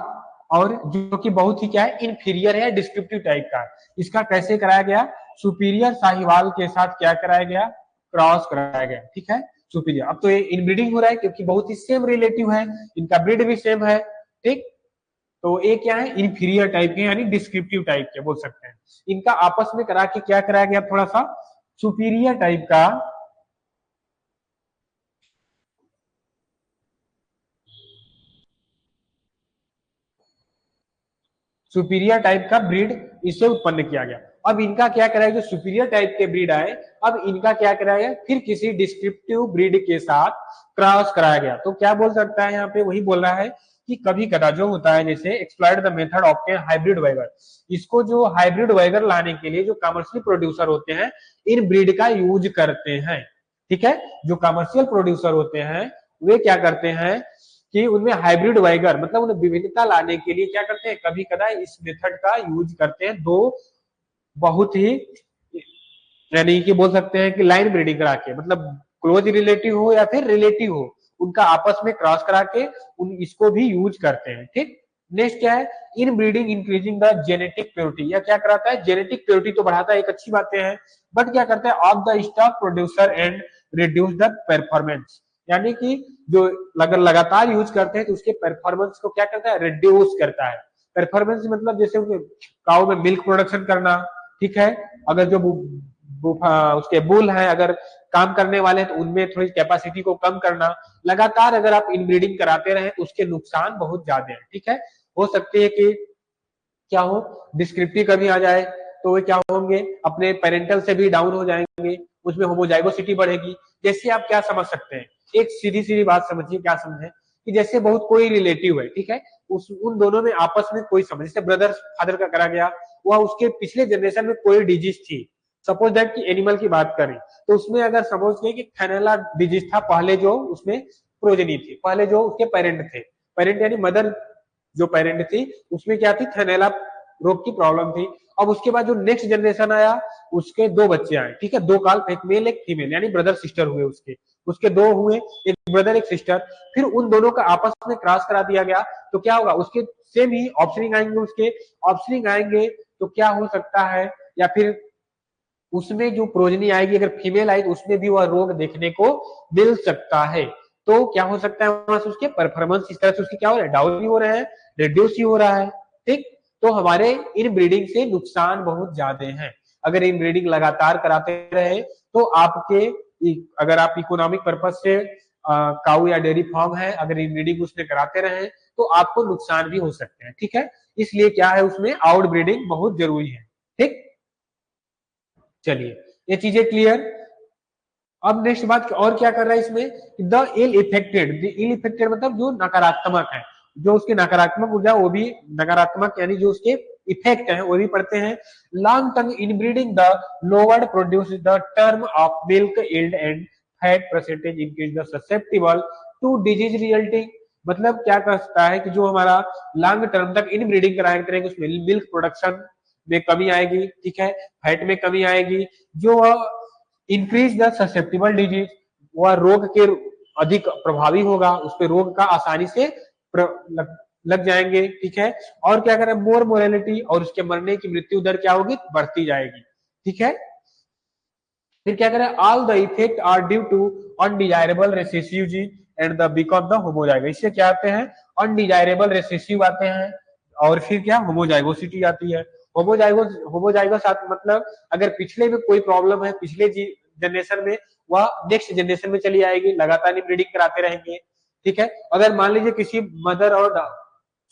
और जो कि बहुत ही क्या है? इन्फीरियर है, डिस्क्रिप्टिव टाइप का। इसका कैसे कराया गया? सुपीरियर साहिवाल के साथ क्या कराया गया? क्रॉस कराया गया, ठीक है, सुपीरियर। अब तो ये इनब्रीडिंग हो रहा है क्योंकि बहुत ही सेम रिलेटिव है, इनका ब्रीड भी सेम है, ठीक। तो ये क्या है? इन्फीरियर टाइप के, यानी डिस्क्रिप्टिव टाइप के बोल सकते हैं। इनका आपस में करा के क्या कराया गया? थोड़ा सा सुपीरियर टाइप का, सुपीरियर टाइप का ब्रीड इसे उत्पन्न किया गया। अब इनका क्या कराया? जो सुपीरियर टाइप के ब्रीड आए, अब इनका क्या कराया? फिर किसी डिस्क्रिप्टिव ब्रीड के साथ क्रॉस कराया गया। तो क्या बोल सकता है यहाँ पे? वही बोल रहा है कि कभी कदा जो होता है, जैसे exploit the method of A hybrid vigour, इसको जो हाइब्रिड वाइगर लाने के लिए जो कमर्शियल प्रोड्यूसर होते हैं इन ब्रीड का यूज करते हैं, ठीक है। जो कमर्शियल प्रोड्यूसर होते हैं वे क्या करते हैं कि उनमें हाइब्रिड वाइगर मतलब उन्हें विभिन्नता लाने के लिए क्या करते हैं? कभी कदा इस मेथड का यूज करते हैं, दो बहुत ही, यानी कि बोल सकते हैं कि लाइन ब्रीडिंग करा के, मतलब क्लोज रिलेटिव हो या फिर रिलेटिव हो, उनका आपस में क्रॉस करा के उन इसको भी यूज करते हैं, ठीक। नेक्स्ट क्या है? इन breeding increasing the genetic purity, या क्या कराता है? जेनेटिक प्योरिटी तो बढ़ाता है, एक अच्छी बातें हैं, बट क्या करता है? Of the stock producer and reduce the performance, यानी कि जो अगर लगातार यूज करते हैं तो उसके परफॉर्मेंस को क्या करता है? रिड्यूस करता है। परफॉर्मेंस मतलब जैसे काउ में मिल्क प्रोडक्शन करना, ठीक है, अगर जो उसके बुल हैं अगर काम करने वाले हैं तो उनमें थोड़ी कैपेसिटी को कम करना। लगातार अगर आप इनब्रीडिंग कराते रहे तो उसके नुकसान बहुत ज्यादा है, ठीक है। हो सकते है कि क्या हो? डिस्क्रिप्टिव कभी आ जाए तो वे क्या होंगे? अपने पेरेंटल से भी डाउन हो जाएंगे, उसमें होमोजाइगोसिटी बढ़ेगी। जैसे आप क्या समझ सकते हैं, एक सीधी सीधी बात समझिए, क्या समझे कि जैसे बहुत कोई रिलेटिव है, ठीक है, उस उन दोनों में आपस में कोई समझ, जैसे ब्रदर फादर का करा गया, वह उसके पिछले जनरेशन में कोई डिजीज थी, सपोज दैट कि एनिमल की बात करें तो उसमें अगर सपोज किए कि थैनेला डिजीज था पहले, जो उसमें प्रोजेनी थी, पहले जो उसके पेरेंट थे, पेरेंट यानी मदर जो पेरेंट थी उसमें क्या थी? थैनेला रोग की प्रॉब्लम थी। अब उसके बाद जो नेक्स्ट जनरेशन आया उसके दो बच्चे आए, ठीक है, दो काल, एक मेल एक फीमेल, यानी ब्रदर सिस्टर हुए उसके, उसके दो हुए, एक ब्रदर एक सिस्टर, फिर उन दोनों का आपस में क्रॉस करा दिया गया तो क्या होगा? उसके सेम ही ऑप्शनिंग आएंगे, उसके ऑप्शनिंग आएंगे तो क्या हो सकता है? या फिर उसमें जो प्रोजनी आएगी अगर फीमेल आई तो उसमें भी वह रोग देखने को मिल सकता है। तो क्या हो सकता है? वहां से उसके परफॉर्मेंस इस तरह से उसके क्या हो रहा है? डाउन ही हो रहे हैं, रिड्यूस ही हो रहा है, ठीक। तो हमारे इन ब्रीडिंग से नुकसान बहुत ज्यादा है। अगर इन ब्रीडिंग लगातार कराते रहे तो आपके, अगर आप इकोनॉमिक पर्पज से काऊ या डेयरी फार्म है, अगर इन ब्रीडिंग उसमें कराते रहे तो आपको नुकसान भी हो सकते हैं, ठीक है। इसलिए क्या है, उसमें आउट ब्रीडिंग बहुत जरूरी है, ठीक। चलिए, ये चीजें क्लियर। अब नेक्स्ट बात और क्या कर रहा है इसमें? The ill effected, the ill effected मतलब जो नकारात्मक है, जो उसके नकारात्मक ऊर्जा वो भी नकारात्मक, यानी जो उसके इफेक्ट है वो भी पढ़ते हैं। Long term inbreeding the lowered produce the term of milk yield and fat percentage increase the susceptible to disease resulting. मतलब क्या कर सकता है कि जो हमारा लॉन्ग टर्म तक इन ब्रीडिंग करेंगे उसमें मिल्क प्रोडक्शन में कमी आएगी, ठीक है, फैट में कमी आएगी, जो इंक्रीज द ससेप्टिबल डिजीज, वह रोग के अधिक प्रभावी होगा, उस पर रोग का आसानी से लग जाएंगे, ठीक है। और क्या करें, मोर मोरेलिटी, और उसके मरने की मृत्यु दर क्या होगी, बढ़ती जाएगी, ठीक है। फिर क्या करें, all the effect are due to undesirable recessive gene and the become the homozygous. इससे क्या आते हैं, अनडिजायरेबल रेसेसिव आते हैं, और फिर क्या, होमोजाइगोसिटी आती है। होमोजाइगोस मतलब अगर पिछले में कोई प्रॉब्लम है, पिछले जनरेशन में, वह नेक्स्ट जनरेशन में चली आएगी, लगातार ब्रीडिंग कराते रहेंगे, ठीक है। अगर मान लीजिए किसी मदर और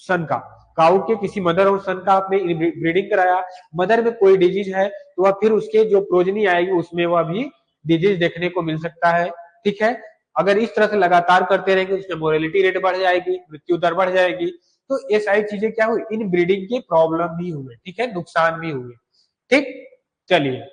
सन का, काऊ के किसी मदर और सन का आपने ब्रीडिंग कराया, मदर में कोई डिजीज है, तो वह फिर उसके जो प्रोजनी आएगी उसमें वह भी डिजीज देखने को मिल सकता है, ठीक है। अगर इस तरह से लगातार करते रहेंगे उसमें मोरेलिटी रेट बढ़ जाएगी, मृत्यु दर बढ़ जाएगी। तो ये सारी चीजें क्या हुई, इन ब्रीडिंग के प्रॉब्लम भी हुए, ठीक है, नुकसान भी हुए, ठीक। चलिए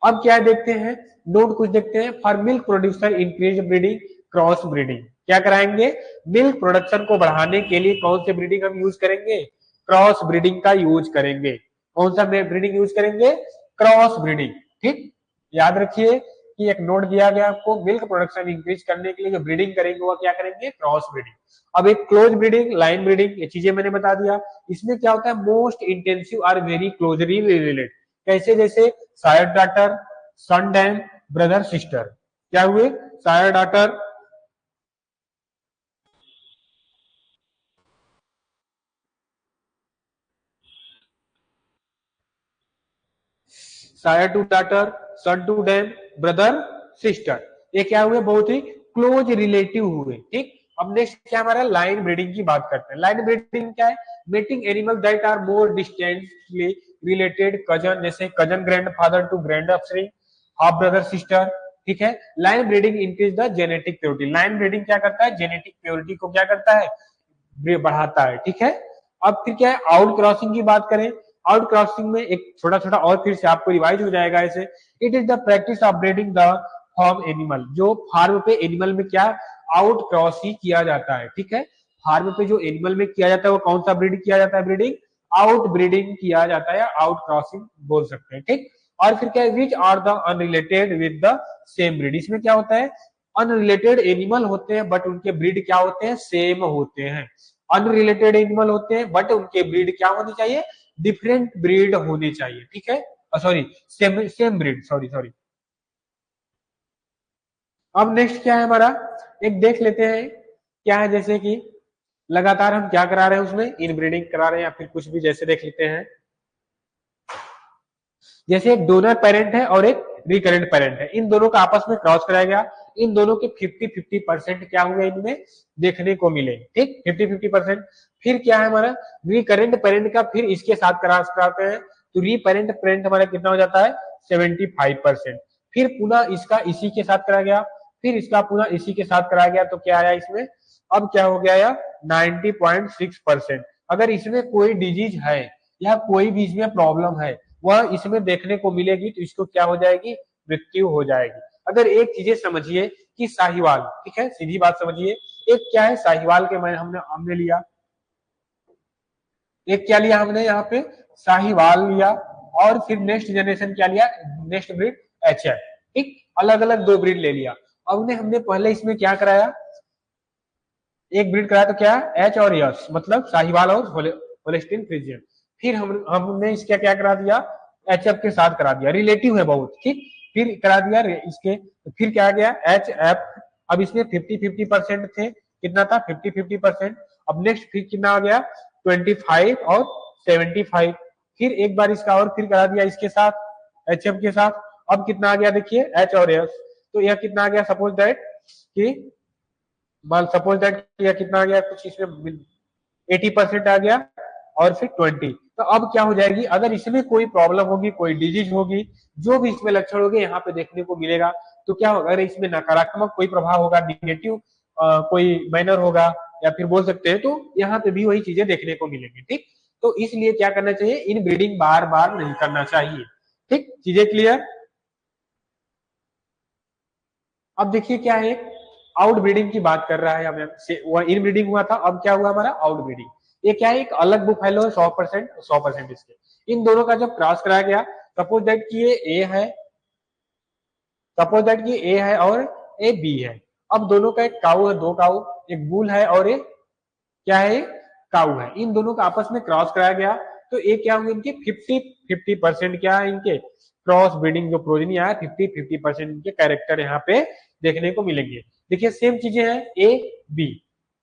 अब क्या देखते हैं, नोट कुछ देखते हैं। For milk producer increase breeding, cross breeding. क्या कराएंगे, मिल्क प्रोडक्शन को बढ़ाने के लिए कौन से ब्रीडिंग हम यूज करेंगे, क्रॉस ब्रीडिंग का यूज करेंगे। कौन सा ब्रीडिंग यूज करेंगे, क्रॉस ब्रीडिंग, ठीक। याद रखिए कि एक नोट दिया गया आपको, मिल्क प्रोडक्शन इंक्रीज करने के लिए जो ब्रीडिंग करेंगे वो क्या करेंगे, क्रॉस ब्रीडिंग। अब एक क्लोज ब्रीडिंग, लाइन ब्रीडिंग, ये चीजें मैंने बता दिया। इसमें क्या होता है, most intensive are very closely related. कैसे, जैसे sire daughter, son dam, brother sister. क्या हुए, sire daughter, sire to daughter, son to dam, brother sister. ये क्या हुए, बहुत ही क्लोज रिलेटिव हुए, ठीक। अब नेक्स्ट क्या हमारा, लाइन ब्रीडिंग की बात करते हैं। लाइन ब्रीडिंग क्या है, mating animal that are more distantly related cousin, जैसे cousin grandfather to grand offspring, half brother sister, ठीक है। Line breeding increase the genetic purity. Line breeding क्या करता है, जेनेटिक प्योरिटी को क्या करता है, बढ़ाता है, ठीक है। अब फिर क्या है, आउट क्रॉसिंग की बात करें। आउट क्रॉसिंग में एक छोटा छोटा और फिर से आपको रिवाइज हो जाएगा ऐसे। It is the practice of breeding the farm animal. जो फार्म पे एनिमल में क्या आउट क्रॉस ही किया जाता है, ठीक है। फार्म पे जो एनिमल में किया जाता है वो कौन सा ब्रीड किया जाता है, ब्रीडिंग, आउट ब्रीडिंग किया जाता है, आउट क्रॉसिंग बोल सकते हैं, ठीक। और फिर क्या है, which are the unrelated with the same breed. इसमें क्या होता है, अनरिलेटेड एनिमल होते हैं बट उनके ब्रीड क्या होते हैं, सेम होते हैं। अनरिलेटेड एनिमल होते हैं बट उनके ब्रीड क्या होनी चाहिए, डिफरेंट ब्रीड होनी चाहिए, ठीक है। Sorry, same same breed, sorry sorry. अब नेक्स्ट क्या है हमारा, एक देख लेते हैं क्या है, जैसे कि लगातार हम क्या करा रहे हैं उसमें, इनब्रीडिंग करा रहे हैं या फिर कुछ भी, जैसे देख लेते हैं। जैसे एक डोनर पेरेंट है और एक रिकरेंट पेरेंट है, इन दोनों का आपस में क्रॉस कराया गया, इन दोनों के 50-50% क्या हुए, इनमें देखने को मिले, ठीक, 50-50%। फिर क्या है हमारा, रिकरेंट पेरेंट का फिर इसके साथ क्रॉस कराते हैं, तो रिपेरेंट पेरेंट हमारा कितना हो जाता है, 75%। फिर पुनः इसका इसी के साथ कराया गया, फिर इसका पुनः इसी के साथ कराया गया, तो क्या आया इसमें, अब क्या हो गया, 90.6%। अगर इसमें कोई डिजीज है या कोई भी इसमें प्रॉब्लम है वह इसमें देखने को मिलेगी, तो इसको क्या हो जाएगी, मृत्यु हो जाएगी। अगर एक चीजें समझिए कि साहिवाल, ठीक है, सीधी बात समझिए, एक क्या है साहिवाल के मैं हमने हमने लिया, एक क्या लिया हमने यहाँ पे, साहिवाल लिया, और फिर नेक्स्ट जनरेशन क्या लिया, नेक्स्ट ब्रीड एचएफ, ठीक, अलग अलग दो ब्रीड ले लिया। अब उन्हें हमने पहले इसमें क्या कराया, एक ब्रीड कराया, तो क्या एच और यस, मतलब साहिवाल और होलिस्टीन फ्रिजियन। फिर हमने इसका क्या करा दिया, एच एफ के साथ करा दिया, रिलेटिव है बहुत, ठीक। फिर करा दिया इसके, फिर क्या गया एच एफ। अब इसमें 50-50% थे, कितना था, 50-50%। अब नेक्स्ट फिर कितना आ गया, 25 और 75। फिर एक बार इसका और फिर करा दिया इसके साथ, एच एफ के साथ। अब कितना आ गया, देखिए एच और एस, तो यह कितना आ गया, सपोज दैट कि मान सपोज दैट यह कितना आ गया, कुछ इसमें 80% आ गया, और फिर 20। तो अब क्या हो जाएगी, अगर इसमें कोई प्रॉब्लम होगी, कोई डिजीज होगी, जो भी इसमें लक्षण होंगे यहाँ पे देखने को मिलेगा, तो क्या होगा, अगर इसमें नकारात्मक कोई प्रभाव होगा, निगेटिव कोई मैनर होगा, या फिर बोल सकते हैं, तो यहाँ पे भी वही चीजें देखने को मिलेंगी, ठीक। तो इसलिए क्या करना चाहिए, इन ब्रीडिंग बार बार नहीं करना चाहिए, ठीक, चीजें क्लियर। अब देखिए क्या है, आउट ब्रीडिंग की बात कर रहा है हमें, वह इन ब्रीडिंग हुआ था, अब क्या हुआ हमारा आउट ब्रीडिंग। ये क्या है, एक अलग बुफेलो है, 100% इसके। इन दोनों का जब क्रॉस कराया गया, सपोज दैट कि ये ए है, सपोज दैट कि ए है और ए बी है। अब दोनों का एक काऊ है, दो काऊ, एक बुल है और एक क्या है, काऊ है। इन दोनों का आपस में क्रॉस कराया गया, तो ये क्या होंगे, इनके 50-50% क्या है, इनके क्रॉस ब्रीडिंग जो प्रोजनी आया 50-50% इनके कैरेक्टर यहाँ पे देखने को मिलेंगे। देखिए सेम चीजें हैं ए बी,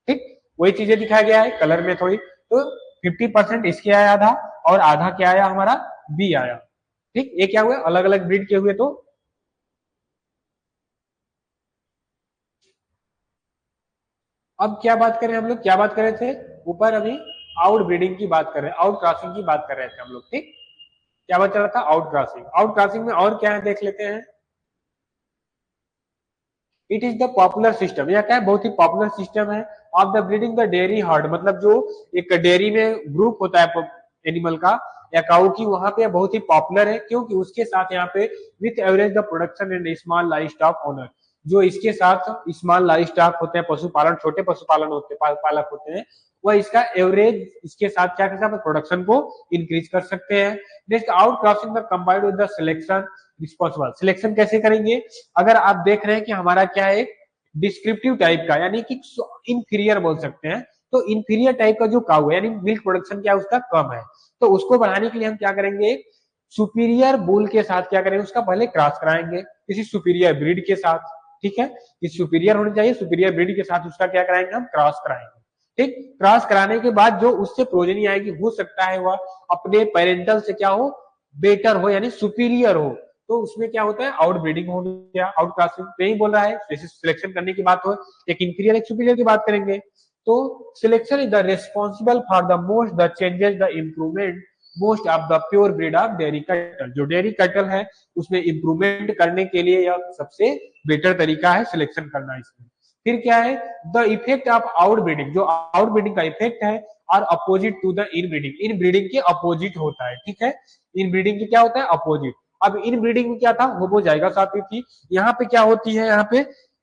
ठीक वही चीजें दिखाया गया है कलर में थोड़ी। तो 50% इसके आया आधा, और आधा क्या आया हमारा, बी आया। ठीक, ये क्या हुआ, अलग अलग ब्रीड के हुए। तो अब क्या बात करें हम लोग, क्या बात कर रहे थे ऊपर अभी, आउट ब्रीडिंग की बात कर रहे हैं, आउट क्रॉसिंग की बात कर रहे थे हम लोग। ठीक, क्या बात चल रहा था, आउट क्रॉसिंग। आउट क्रॉसिंग में और क्या है देख लेते हैं। It is the popular system, यह क्या है, बहुत ही पॉपुलर सिस्टम है of the breeding the dairy heard, मतलब जो एक डेयरी में ग्रुप होता है एनिमल का या काऊ की, वहां पे बहुत ही पॉपुलर है, क्योंकि उसके साथ यहाँ पे with average the production and small live stock owner, जो इसके साथ स्मॉल लाइव स्टॉक होते हैं, पशुपालन, छोटे पशुपालन होते हैं, पालक होते हैं, वह इसका एवरेज इसके साथ क्या कर सकते हैं, प्रोडक्शन को इंक्रीज कर सकते हैं। Next, out crossing the combined with the selection responsible, selection कैसे करेंगे, अगर आप देख रहे हैं कि हमारा क्या है, डिस्क्रिप्टिव टाइप का, यानी कि इंफीरियर बोल सकते हैं, तो इंफीरियर टाइप का जो काऊ है, यानी मिल्क प्रोडक्शन क्या उसका कम है, तो उसको बढ़ाने के लिए हम क्या करेंगे, सुपीरियर बुल के साथ क्या करेंगे, उसका पहले क्रॉस कराएंगे किसी सुपीरियर ब्रीड के साथ। ठीक है, कि सुपीरियर होनी चाहिए, सुपीरियर ब्रीड के साथ उसका क्या कराएंगे, हम क्रॉस कराएंगे। ठीक, क्रॉस कराने के बाद जो उससे प्रोजनी आएगी, हो सकता है वह अपने पेरेंटल से क्या हो, बेटर हो, यानी सुपीरियर हो, तो उसमें क्या होता है, आउट ब्रीडिंग हो गया, आउट क्रॉसिंग नहीं बोल रहा है, जैसे सिलेक्शन करने की बात हो, एक इंफीरियर एक सुपीरियर की बात करेंगे। तो selection is the responsible for the most the changes the improvement most of the pure breed of dairy cattle, जो डेयरी कैटल है उसमें इंप्रूवमेंट करने के लिए यह सबसे बेटर तरीका है सिलेक्शन करना इसमें। फिर क्या है, the effect of outbreeding, जो आउट ब्रीडिंग का इफेक्ट है, और opposite to the inbreeding, inbreeding के अपोजिट होता है। ठीक है, इन ब्रीडिंग के क्या होता है, अपोजिट। अब इन ब्रीडिंग में क्या था, होमोजाइगस आती थी, यहाँ पे क्या होती है,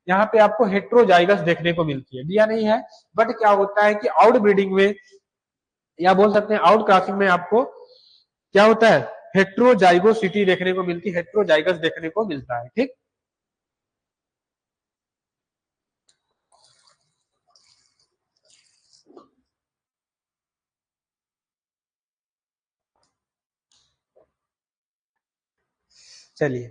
यहाँ पे आपको हेट्रोजाइगस देखने को मिलती है, दिया नहीं है, बट क्या होता है कि आउट ब्रीडिंग में, या बोल सकते हैं आउट क्रॉसिंग में, आपको क्या होता है, हेट्रोजाइगोसिटी देखने को मिलती है, हेट्रोजाइगस देखने को मिलता है। ठीक, चलिए,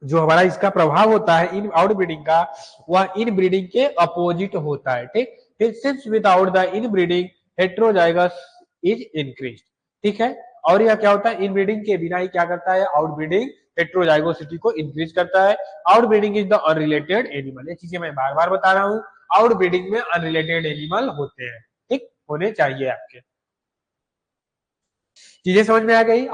जो हमारा इसका प्रभाव होता है इन आउट ब्रीडिंग का, वह इन ब्रीडिंग के अपोजिट होता है। ठीक, फिर since without the in breeding heterozygous is increase. ठीक है, और यह क्या होता है, इन ब्रीडिंग के बिना ही क्या करता है, आउट ब्रीडिंग हेट्रोजाइगोसिटी को इंक्रीज करता है। Out breeding is the unrelated animal, ये चीजें मैं बार बार बता रहा हूँ, आउट ब्रीडिंग में अनरिलेटेड एनिमल होते हैं। ठीक, होने चाहिए आपके। चीजें समझ में आ गई,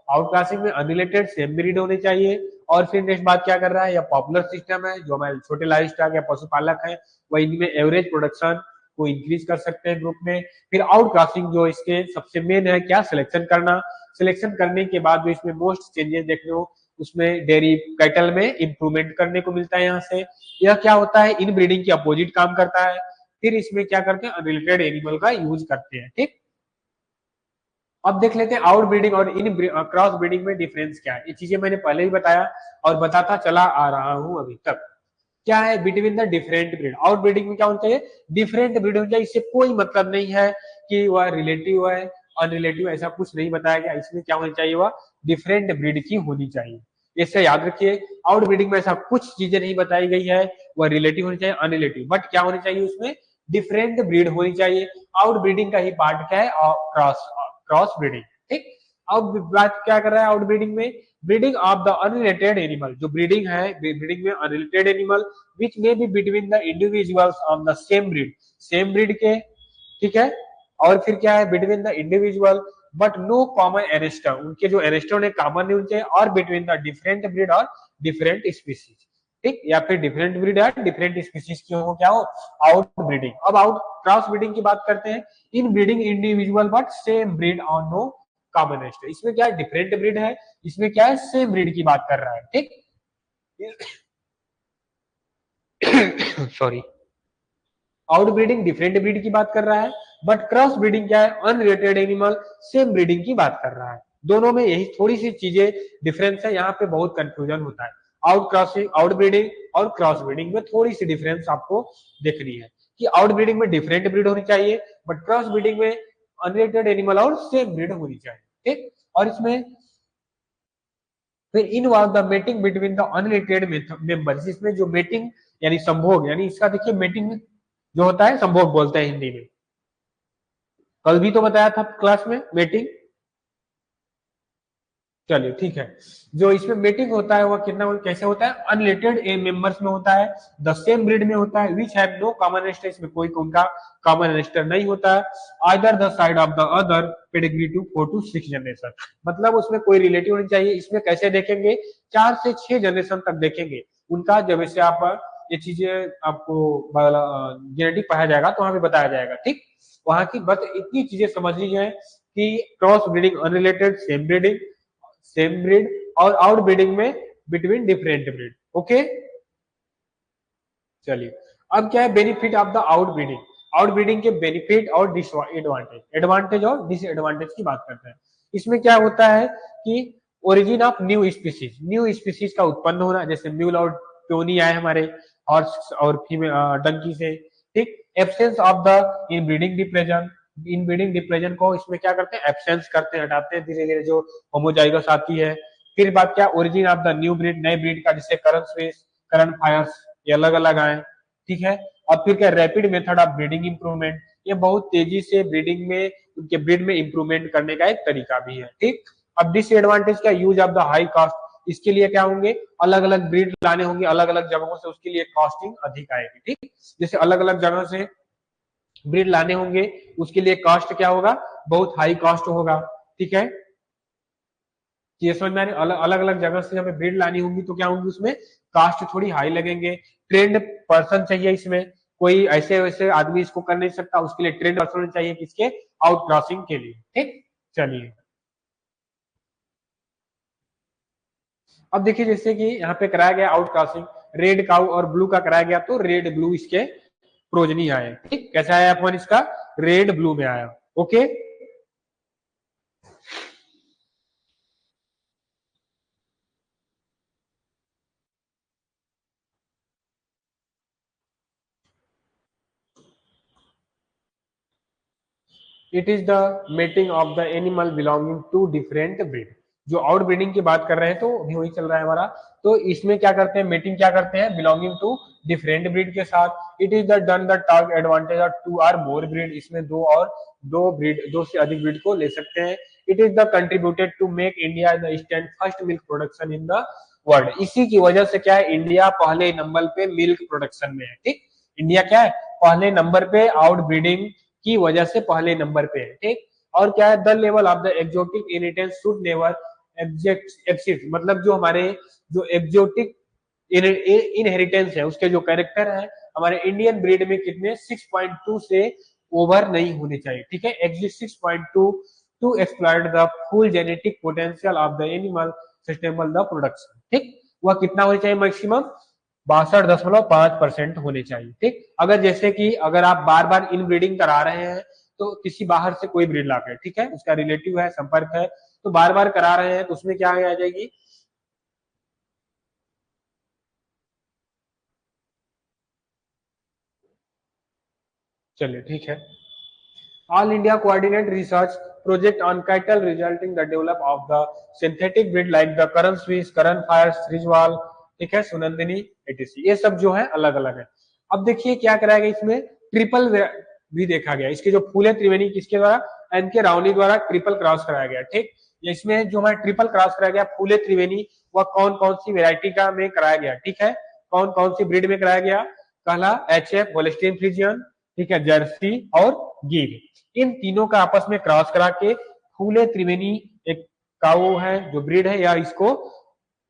आउटकास्टिंग में अनरिलेटेड सेम ब्रीड होने चाहिए। और फिर नेक्स्ट बात क्या कर रहा है, या पॉपुलर सिस्टम है, जो हमारे छोटे लाइव स्टॉक या पशुपालक है, वह इनमें एवरेज प्रोडक्शन को इंक्रीज कर सकते हैं ग्रुप में। फिर आउटकास्टिंग जो इसके सबसे मेन है, क्या, सिलेक्शन करना, सिलेक्शन करने के बाद जो इसमें मोस्ट चेंजेस देखने को, उसमें डेयरी कैटल में इंप्रूवमेंट करने को मिलता है यहाँ से। यह क्या होता है, इन ब्रीडिंग के अपोजिट काम करता है। फिर इसमें क्या करते हैं, अनरिलेटेड एनिमल का यूज करते हैं। ठीक, अब देख लेते हैं आउट ब्रीडिंग और इन क्रॉस ब्रीडिंग में डिफरेंस क्या है। ये चीजें मैंने पहले ही बताया और बताता चला आ रहा हूं अभी तक। क्या है between the different breed, out breeding में क्या होना चाहिए, डिफरेंट ब्रीड होना चाहिए। इससे कोई मतलब नहीं है कि वह रिलेटिव है अनरिलेटिव, ऐसा कुछ नहीं बताया गया। इसमें क्या होनी चाहिए, वह डिफरेंट ब्रीड की होनी चाहिए, इससे याद रखिए। आउट ब्रीडिंग में ऐसा कुछ चीजें नहीं बताई गई है, वह रिलेटिव होनी चाहिए अनरिलेटिव, बट क्या होनी चाहिए उसमें, डिफरेंट ब्रीड होनी चाहिए। आउट ब्रीडिंग का ही पार्ट क्या है, क्रॉस क्रॉस ब्रीडिंग। ठीक, अब बात क्या कर रहा है आउट ब्रीडिंग में, breeding of the unrelated animal, जो ब्रीडिंग है, ब्रीडिंग में unrelated animal which may be between the individuals of the same breed के। ठीक है, और फिर क्या है, between the individual but no common ancestor, उनके जो एनेस्टर उन्हें कॉमन नहीं होते, और बिटवीन द डिफरेंट ब्रीड और डिफरेंट स्पीसीज। ठीक, या फिर डिफरेंट ब्रीड या डिफरेंट स्पीसीज की हो, क्या हो, आउट ब्रीडिंग। अब आउट क्रॉस ब्रीडिंग की बात करते हैं, इन breeding individual but same breed और नो कॉमन एनेस्टर। इसमें क्या है, डिफरेंट ब्रीड है, इसमें क्या है, सेम ब्रीड की बात कर रहा है। ठीक, sorry, out breeding different breed की बात कर रहा है, बट क्रॉस ब्रीडिंग क्या है, अनरिलेटेड एनिमल सेम ब्रीडिंग की बात कर रहा है। दोनों में यही थोड़ी सी चीजें डिफरेंस है, यहाँ पे बहुत कंफ्यूजन होता है। आउट क्रॉसिंग, आउट ब्रीडिंग और क्रॉस ब्रीडिंग में थोड़ी सी डिफरेंस आपको देखनी है कि आउट ब्रीडिंग में डिफरेंट ब्रीड होनी चाहिए, बट क्रॉस ब्रीडिंग में अनरिलेटेड एनिमल और सेम ब्रीड होनी चाहिए। ठीक, और इसमें फिर involve the mating between the unrelated members, इसमें जो मेटिंग यानी संभोग, यानी इसका देखिए मेटिंग जो होता है संभोग बोलते हैं हिंदी में, कल भी तो बताया था क्लास में मेटिंग। चलिए ठीक है, जो इसमें मेटिंग होता है वह कितना कैसे होता है, अनरिलेटेड मेंबर्स में होता है, द सेम ब्रीड में होता है, which have no common ancestor, इसमें कोई उनका कॉमन एनेस्टर नहीं होता है, either the side of the other pedigree to 4 to 6 generation, मतलब उसमें कोई रिलेटिव नहीं चाहिए। इसमें कैसे देखेंगे, 4 से 6 जनरेशन तक देखेंगे उनका, जब इससे आप ये चीजें आपको जेनेटिक पढ़ाया जाएगा तो वहां पे बताया जाएगा। ठीक, वहां की बस इतनी चीजें समझ लीजिए कि cross breeding unrelated, same breeding same breed, और आउट ब्रीडिंग में बिटवीन डिफरेंट ब्रीड। ओके, चलिए अब क्या है benefit of the out breeding, out breeding के बेनिफिट और डिसएडवांटेज, एडवांटेज और डिसएडवांटेज की बात करते हैं। इसमें क्या होता है कि origin of new species, new species का उत्पन्न होना, जैसे म्यूल और टोनी आए हमारे हॉर्स और फीमेल डंकी से। ठीक, absence of the inbreeding depression, inbreeding depression को इसमें क्या करते हैं, एब्सेंस करते हैं, हटाते हैं धीरे धीरे जो होमोजाइगस आती है। फिर बात क्या, origin of the new breed, नए ब्रीड का, जैसे करंट स्विस, करंट फायर्स, ये अलग अलग आए। ठीक है, और फिर क्या, rapid method of breeding improvement, ये बहुत तेजी से ब्रीडिंग में, उनके ब्रीड में इंप्रूवमेंट करने का एक तरीका भी है। ठीक, अब डिसएडवांटेज क्या, use of the high cost, इसके लिए क्या होंगे, अलग अलग ब्रीड लाने होंगे अलग अलग जगहों से, उसके लिए कॉस्टिंग अधिक आएगी। ठीक, जैसे अलग अलग जगह से ब्रीड लाने होंगे, उसके लिए कॉस्ट क्या होगा, बहुत हाई कॉस्ट होगा। ठीक है, ये समझ में आ रही, अलग अलग जगह से हमें ब्रीड लानी होगी तो क्या होंगी, उसमें कास्ट थोड़ी हाई लगेंगे। ट्रेंड पर्सन चाहिए इसमें, कोई ऐसे वैसे आदमी इसको कर नहीं सकता, उसके लिए ट्रेंड पर्सन चाहिए किसके, आउट क्रॉसिंग के लिए। ठीक, चलिए अब देखिए, जैसे कि यहाँ पे कराया गया आउट क्रॉसिंग, रेड काउ और ब्लू का कराया गया, तो रेड ब्लू इसके प्रोजनी आए। ठीक, कैसा आया फोन इसका, रेड ब्लू में आया। Okay, it is the mating of the animal belonging to different breed, जो आउट ब्रीडिंग की बात कर रहे हैं तो अभी वही चल रहा है हमारा। तो इसमें क्या करते हैं, मेटिंग क्या करते हैं, बिलोंगिंग टू डिफरेंट ब्रीड के साथ। It is the done the task advantage of 2 और मोर ब्रीड, इसमें दो ब्रीड, दो से अधिक ब्रीड को ले सकते हैं। It is the contributed to make India the stand first milk production in the world, इसी की वजह से क्या है, इंडिया पहले नंबर पे मिल्क प्रोडक्शन में है। ठीक, इंडिया क्या है, पहले नंबर पे आउट ब्रीडिंग की वजह से पहले नंबर पे है। ठीक, और क्या है, the level of the exotic inheritance should never exist, मतलब जो हमारे जो एक्सोटिक इनहेरिटेंस है उसके जो कैरेक्टर है हमारे इंडियन ब्रीड में कितने 6.2 से ओवर नहीं होने चाहिए। ठीक है, exist 6.2 to exploit the full genetic potential of the animal sustainable the production. ठीक, वह कितना होना चाहिए, मैक्सिमम 62.5% होने चाहिए। ठीक, अगर जैसे कि अगर आप बार बार इन ब्रीडिंग करा रहे हैं, तो किसी बाहर से कोई ब्रीड लाकर, ठीक है, उसका रिलेटिव है, संपर्क है, तो बार बार करा रहे हैं तो उसमें क्या आ जाएगी, चलिए ठीक है, all India coordinate research project on cattle resulting the develop of the synthetic breed like the Karan Swiss, Karan fire, रिजवाल, ठीक है, सुनंदिनी, एटीसी, ये सब जो है अलग अलग है। अब देखिए क्या कराया गया, इसमें ट्रिपल भी देखा गया, इसके जो फूले त्रिवेणी किसके द्वारा, एन के रावनी द्वारा ट्रिपल क्रॉस कराया गया। ठीक, इसमें जो हमारा ट्रिपल क्रॉस कराया गया फूले त्रिवेणी, वह कौन कौन सी वेरायटी का में कराया गया, ठीक है, कौन कौन सी ब्रीड में कराया गया, पहला एच एफ होल्स्टीन फ्रिजियन, ठीक है, जर्सी और गिर, इन तीनों का आपस में क्रॉस करा के फूले त्रिवेणी एक काऊ है जो ब्रीड है, या इसको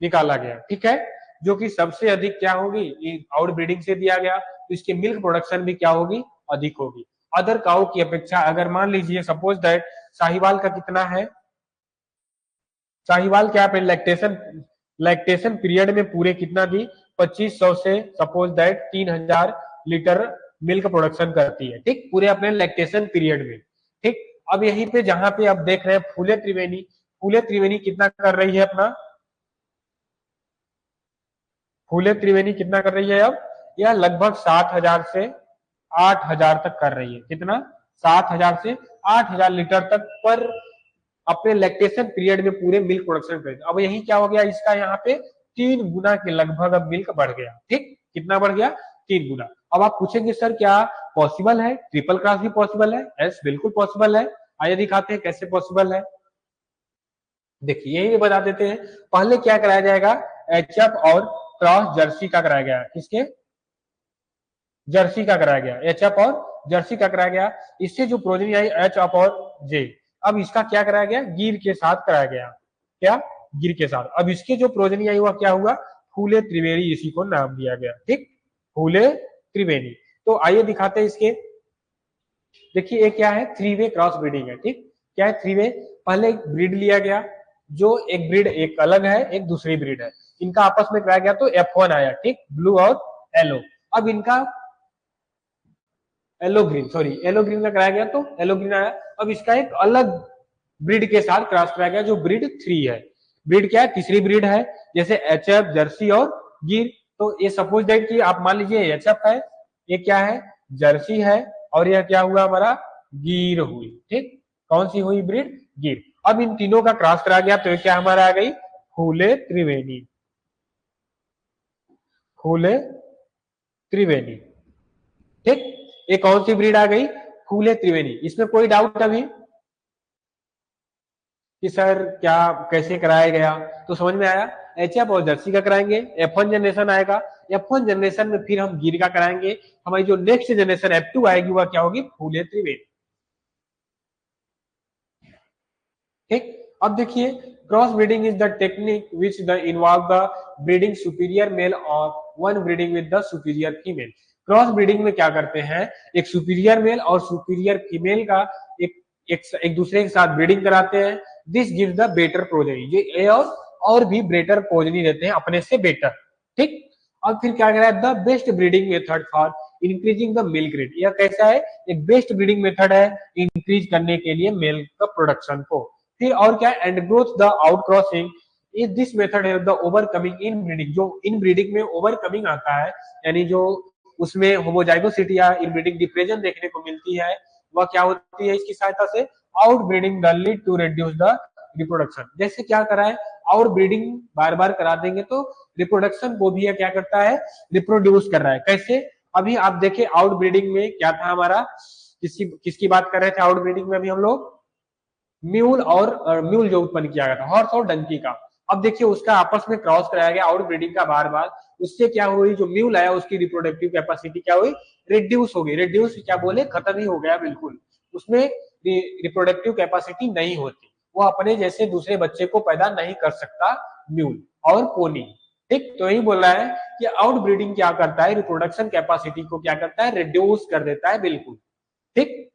निकाला गया। ठीक है, जो कि सबसे अधिक क्या होगी, आउट ब्रीडिंग से दिया गया, तो इसकी मिल्क प्रोडक्शन भी क्या होगी, अधिक होगी अदर काऊ की अपेक्षा। अगर मान लीजिए सपोज दैट साहिवाल का कितना है, साहिवाल क्या पे लैक्टेशन लैक्टेशन पीरियड में पूरे कितना दी, 2500 से suppose that 3000 litre milk production करती है, ठीक, पूरे अपने लैक्टेशन पीरियड में। ठीक, अब यहीं पे जहां पे आप देख रहे हैं फूले त्रिवेणी कितना कर रही है अपना, फूले त्रिवेणी कितना कर रही है अब, यह लगभग 7,000 से 8,000 तक कर रही है। कितना, 7,000 से 8,000 लीटर तक पर अपने लैक्टेशन पीरियड में पूरे मिल्क प्रोडक्शन कर। अब यही क्या हो गया, इसका यहाँ पे 3 गुना के लगभग अब मिल्क बढ़ गया। ठीक, कितना बढ़ गया, 3 गुना। अब आप पूछेंगे सर क्या पॉसिबल है, ट्रिपल क्रॉस भी पॉसिबल है? यस, बिल्कुल पॉसिबल है। आइए दिखाते हैं कैसे पॉसिबल है। देखिए यही भी बता देते हैं। पहले क्या कराया जाएगा, एचएफ और क्रॉस जर्सी का कराया गया। किसके, जर्सी का कराया गया, एचएफ और जर्सी का कराया गया। इससे जो प्रोजनी आई एचएफ और जे, अब इसका क्या कराया गया, गिर के साथ कराया गया। क्या, गिर के साथ। अब इसके जो प्रोजनी आई वह क्या हुआ, फूले त्रिवेणी, इसी को नाम दिया गया। ठीक, फूले त्रिवेणी। तो आइए दिखाते हैं इसके। देखिए ये क्या है, 3 वे क्रॉस ब्रीडिंग है। ठीक, क्या है 3 वे, पहले एक ब्रीड लिया गया, जो एक ब्रीड एक अलग है, एक दूसरी ब्रीड है, इनका आपस में कराया गया तो F1 आया। ठीक, ब्लू और येलो। अब इनका yellow green, sorry yellow green का कराया गया तो येलो ग्रीन आया। अब इसका एक अलग ब्रीड के साथ क्रॉस कराया गया जो ब्रीड 3 है। ब्रीड क्या है, तीसरी ब्रीड है, जैसे एचएफ, जर्सी और गिर। तो ये सपोज दैट कि आप मान लीजिए एचएफ है, ये क्या है, जर्सी है, और यह क्या हुआ हमारा, गिर हुई। ठीक, कौन सी हुई ब्रीड, गिर। अब इन तीनों का क्रॉस कराया गया तो क्या हमारा आ गई, फूले त्रिवेणी, फूले त्रिवेणी। ठीक, ये कौन सी ब्रीड आ गई, फूले त्रिवेणी। इसमें कोई डाउट अभी कि सर क्या कैसे कराया गया, तो समझ में आया। एचएफ और जर्सी का कराएंगे, F1 जनरेशन आएगा, F1 जनरेशन में फिर हम गिर का कराएंगे। हमारी जो नेक्स्ट जनरेशन F2 आएगी वह क्या होगी, फूले त्रिवेणी। ठीक, अब देखिए cross breeding is the technique which the involve the breeding superior male और one breeding with the superior female. Cross breeding में क्या करते हैं, एक सुपीरियर मेल और सुपीरियर फीमेल का एक दूसरे के साथ ब्रीडिंग कराते हैं। This gives the better progeny, ये और भी बेटर प्रोजेनी देते हैं अपने से बेटर। ठीक, और फिर क्या करा है, the best breeding method for increasing the milk rate. यह कैसा है, एक बेस्ट ब्रीडिंग मेथड है इंक्रीज करने के लिए मिल्क का प्रोडक्शन को। फिर और क्या, and growth the out crossing is this method है द ओवरकमिंग इन ब्रीडिंग। जो इन ब्रीडिंग में ओवरकमिंग आता है, यानी जो उसमें होमोजाइगोसिटी या इनब्रीडिंग डिफरेंस देखने को मिलती है, वह क्या होती है, इसकी सहायता से out breeding the lead to reduce the reproduction. जैसे क्या करा है, आउट ब्रीडिंग बार बार करा देंगे तो रिप्रोडक्शन को भी क्या करता है, रिप्रोड्यूस कर रहा है। कैसे, अभी आप देखें आउट ब्रीडिंग में क्या था हमारा, किसकी बात कर रहे थे आउट ब्रीडिंग में अभी हम लोग, म्यूल और म्यूल जो उत्पन्न किया गया था, हॉर्स और डंकी का। अब देखिए उसका आपस में क्रॉस कराया गया आउट ब्रीडिंग का बार बार, उससे क्या हुई, जो म्यूल आया उसकी रिप्रोडक्टिव कैपेसिटी क्या हुई, रिड्यूस हो गई। रिड्यूस क्या बोले, खत्म ही हो गया बिल्कुल, उसमें रिप्रोडक्टिव कैपेसिटी नहीं होती, वो अपने जैसे दूसरे बच्चे को पैदा नहीं कर सकता म्यूल और पोनी। ठीक, तो यही बोल रहा है कि आउट ब्रीडिंग क्या करता है, रिप्रोडक्शन कैपेसिटी को क्या करता है, रिड्यूस कर देता है बिल्कुल। ठीक,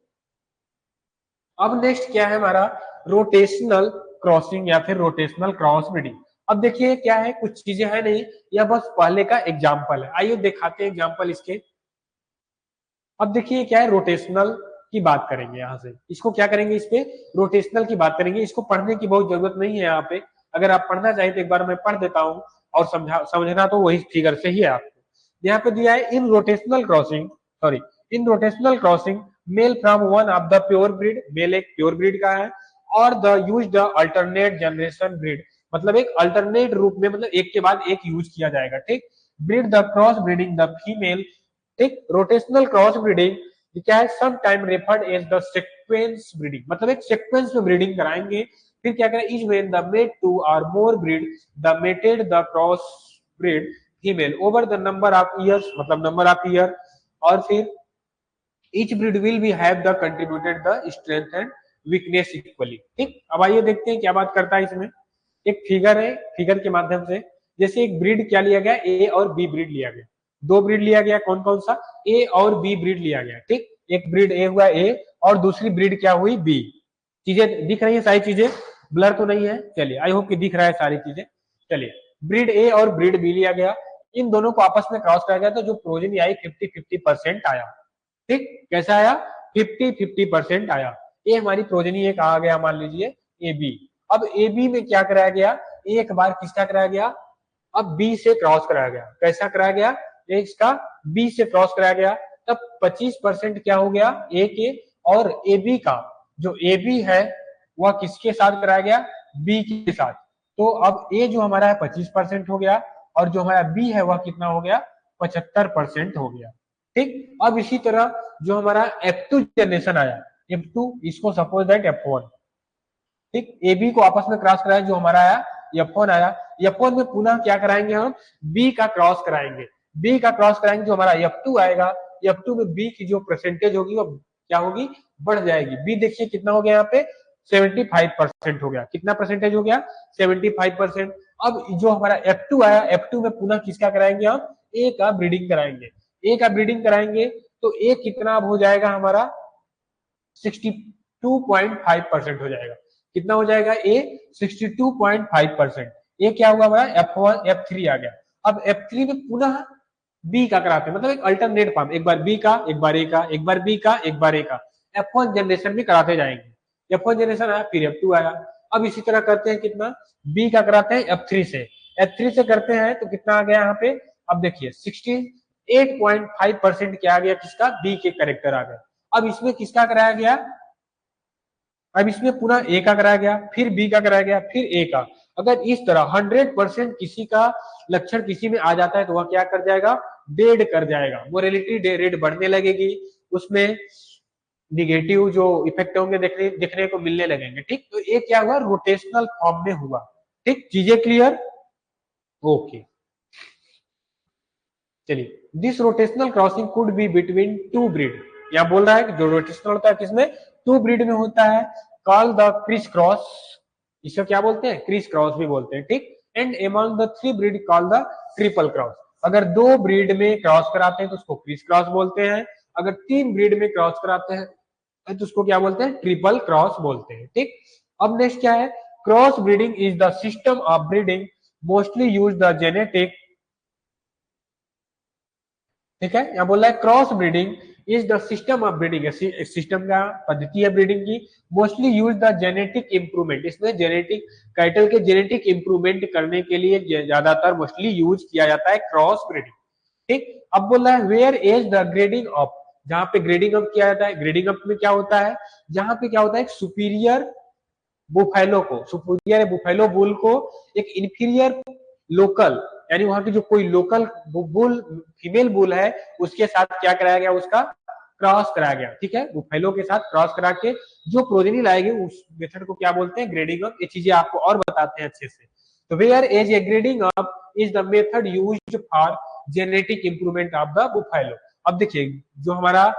अब नेक्स्ट क्या है हमारा, रोटेशनल क्रॉसिंग या फिर रोटेशनल क्रॉस ब्रीडिंग। अब देखिए क्या है, कुछ चीजें है नहीं, यह बस पहले का एग्जाम्पल है। आइए दिखाते हैं एग्जाम्पल इसके। अब देखिए क्या है, रोटेशनल की बात करेंगे, यहाँ से इसको क्या करेंगे, इस पे रोटेशनल की बात करेंगे। इसको पढ़ने की बहुत जरूरत नहीं है यहाँ पे, अगर आप पढ़ना चाहें तो एक बार मैं पढ़ देता हूँ, और समझना तो वही फिगर से ही है आपको। यहाँ पे दिया है, in rotational crossing, sorry, in rotational crossing male from one of the pure breed, male एक प्योर ब्रीड का है, और the use the alternate generation breed, मतलब एक अल्टरनेट रूप में, मतलब एक के बाद एक यूज किया जाएगा। ठीक, breed the cross breeding the female. ठीक, रोटेशनल क्रॉस ब्रीडिंग क्या है, some time referred as the sequence breeding, मतलब एक सीक्वेंस में ब्रीडिंग कराएंगे। फिर क्या करें, is when the mate two or more breed the mated the cross breed female over the number of years, मतलब नंबर ऑफ ईयर, और फिर each breed will be have the contributed the strength and weakness equally। ठीक, अब आइए देखते हैं क्या बात करता है इसमें। एक फिगर है, फिगर के माध्यम से, जैसे एक ब्रीड क्या लिया गया, ए और बी ब्रीड लिया गया, दो ब्रीड लिया गया, कौन कौन सा, ए और बी ब्रीड लिया गया। ठीक, एक ब्रीड ए हुआ ए, और दूसरी ब्रीड क्या हुई बी। चीजें दिख रही है, सारी चीजें ब्लर तो नहीं है, चलिए आई होप कि दिख रहा है सारी चीजें। चलिए ब्रीड ए और ब्रीड बी लिया गया, इन दोनों को आपस में क्रॉस कराया गया तो जो प्रोजेनी आई 50-50% आया। ठीक, कैसा आया? 50-50% आया। ये हमारी प्रोजेनी एक आ गया, मान लीजिए ए बी। अब ए बी में क्या कराया गया, एक बार किसका कराया गया, अब बी से क्रॉस कराया गया। कैसा कराया गया, इसका बी से क्रॉस कराया गया, तब 25% क्या हो गया ए के, और ए बी का जो ए बी है वह किसके साथ कराया गया, बी के साथ। तो अब ए जो हमारा है 25% हो गया, और जो हमारा बी है वह कितना हो गया, 75% हो गया। ठीक, अब इसी तरह जो हमारा F2 जनरेशन आया, F2 इसको सपोज दैट F1, ठीक, ए बी को आपस में क्रॉस कराया, जो हमारा आया F1 आया। F1 में पुनः क्या कराएंगे हम, बी का क्रॉस कराएंगे, बी का क्रॉस कराएंगे, जो हमारा F2 आएगा, F2 में बी की जो परसेंटेज होगी वो क्या होगी, बढ़ जाएगी। बी देखिए कितना हो गया यहाँ पे, 75% हो गया। कितना परसेंटेज हो गया, 75%। अब जो हमारा F2 आया, F2 में पुनः किसका कराएंगे हम, ए का ब्रीडिंग कराएंगे। ए का ब्रीडिंग कराएंगे तो ए कितना अब हो जाएगा हमारा, 62.5% हो जाएगा। कितना हो जाएगा, ए 62.5%। ये क्या हुआ हमारा, F1 F3 आ गया। अब F3 में पुनः बी का कराते हैं, मतलब एक अल्टरनेट फॉर्म, एक बार बी का, एक बार ए का, एक बार बी का, एक बार ए का, F1 जनरेशन भी कराते जाएंगे। F1 जनरेशन आया, फिर F2 आया। अब इसी तरह करते हैं, कितना, बी का कराते हैं F3 से, F3 से करते हैं तो कितना आ गया यहाँ पे, अब देखिए 68.5% क्या आ गया, किसका, बी के करेक्टर आ गया। अब इसमें किसका कराया गया, अब इसमें पूरा ए का कराया गया, फिर बी का कराया गया, फिर ए का। अगर इस तरह 100% किसी का लक्षण किसी में आ जाता है तो वह क्या कर जाएगा, डेड कर जाएगा, मोरेलिटी रेट बढ़ने लगेगी, उसमें निगेटिव जो इफेक्ट होंगे देखने को मिलने लगेंगे। ठीक, तो ये क्या हुआ, रोटेशनल फॉर्म में हुआ। ठीक, चीजें क्लियर, ओके। चलिए, this rotational crossing could be between two breed, यहाँ बोल रहा है कि जो रोटेशनल होता है किसमें, टू ब्रीड में होता है, कॉल द क्रिस क्रॉस, इसको क्या बोलते हैं, क्रिस क्रॉस भी बोलते हैं। ठीक, and among the three breed call the triple cross, अगर दो ब्रीड में क्रॉस कराते हैं तो उसको क्रिस क्रॉस बोलते हैं, अगर तीन ब्रीड में क्रॉस कराते हैं तो उसको क्या बोलते हैं, ट्रिपल क्रॉस बोलते हैं। ठीक, अब नेक्स्ट क्या है, cross breeding is the system of breeding mostly use the genetic, ठीक है, यहाँ बोल रहा है cross breeding is the system of breeding, system का पद्धति है ब्रीडिंग की, mostly use the genetic improvement, इसमें जेनेटिक कैटल के जेनेटिक इंप्रूवमेंट करने के लिए ज्यादातर मोस्टली यूज किया जाता है क्रॉस ब्रीडिंग। ठीक, अब बोल रहा है where is the grading up, जहां पे ग्रेडिंग अप किया जाता है, ग्रेडिंग अप में क्या होता है, जहां पे क्या होता है, सुपीरियर बुफेलो को, सुपीरियर बुफेलो बुल को एक इंफीरियर लोकल, यानी वहां की जो कोई लोकल बुल, फीमेल बुल है, उसके साथ क्या कराया गया, उसका क्रॉस कराया गया। ठीक है, बुफेलो के साथ क्रॉस करा के जो प्रोजेनी लाएगी उस मेथड को क्या बोलते हैं, ग्रेडिंग अप। ये चीजें आपको और बताते हैं अच्छे से। तो where as a grading up is the method used for genetic improvement of the buffalo. अब देखिए, जो हमारा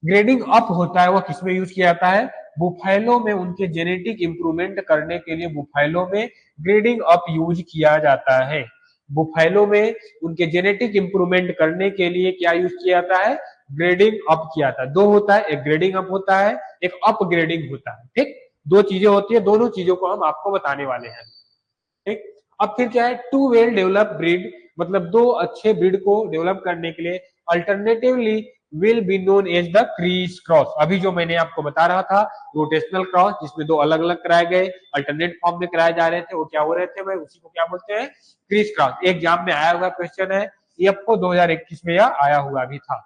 ग्रेडिंग अप होता है वह किसमें यूज किया जाता है, बुफेलो में, उनके जेनेटिक इंप्रूवमेंट करने के लिए बुफेलो में ग्रेडिंग अप यूज किया जाता है। बुफेलो में उनके जेनेटिक इंप्रूवमेंट करने के लिए क्या यूज किया जाता है, ग्रेडिंग अप किया जाता है। दो होता है, एक ग्रेडिंग अप होता है, एक अपग्रेडिंग होता है। ठीक, दो चीजें होती है, दोनों चीजों को हम आपको बताने वाले हैं। ठीक, अब फिर क्या है, टू वेल डेवलप ब्रीड, मतलब दो अच्छे ब्रीड को डेवलप करने के लिए alternatively will be known as the criss cross. अभी जो मैंने आपको बता रहा था रोटेशनल क्रॉस, जिसमें दो अलग अलग कराए गए अल्टरनेट फॉर्म में कराए जा रहे थे, वो क्या हो रहे थे भाई, उसी को क्या बोलते हैं, क्रीस क्रॉस। एग्जाम में आया हुआ क्वेश्चन है, एफओ 2021 में यह आया हुआ भी था।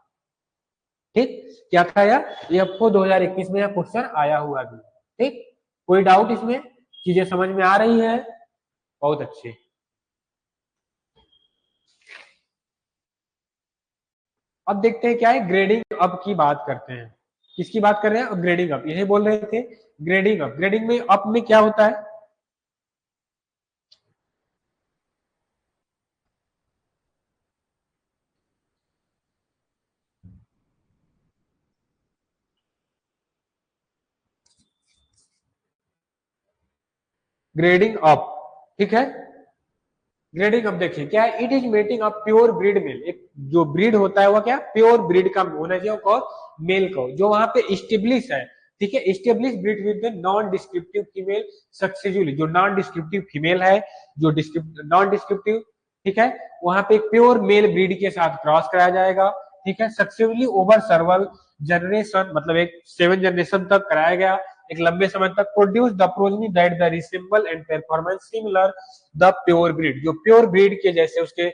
ठीक, क्या था यह, एफओ 2021 में यह क्वेश्चन आया हुआ भी। ठीक, कोई डाउट इसमें, चीजें समझ में आ रही है, बहुत अच्छे। अब देखते हैं क्या है, ग्रेडिंग अप की बात करते हैं। किसकी बात कर रहे हैं, ग्रेडिंग अप, यही बोल रहे थे, ग्रेडिंग अप। ग्रेडिंग में अप में क्या होता है, ग्रेडिंग अप। ठीक है, ग्रेडिंग अप देखिए क्या है, it is mating a pure breed male, एक जो ब्रीड होता है वह क्या, प्योर ब्रीड का होना चाहिए, और मेल को जो वहां पे स्टेब्लिश है। ठीक है, establish breed with non descriptive female successfully, जो नॉन डिस्क्रिप्टिव फीमेल है, जो नॉन डिस्क्रिप्टिव ठीक है, वहां पे एक प्योर मेल ब्रीड के साथ क्रॉस कराया जाएगा, ठीक है, सक्सेसफुली ओवर सर्वल जनरेशन, मतलब एक 7 जनरेशन तक कराया गया, एक लंबे समय तक, produce the progeny that the resemble and performance similar the pure breed, जो प्योर ब्रीड के जैसे उसके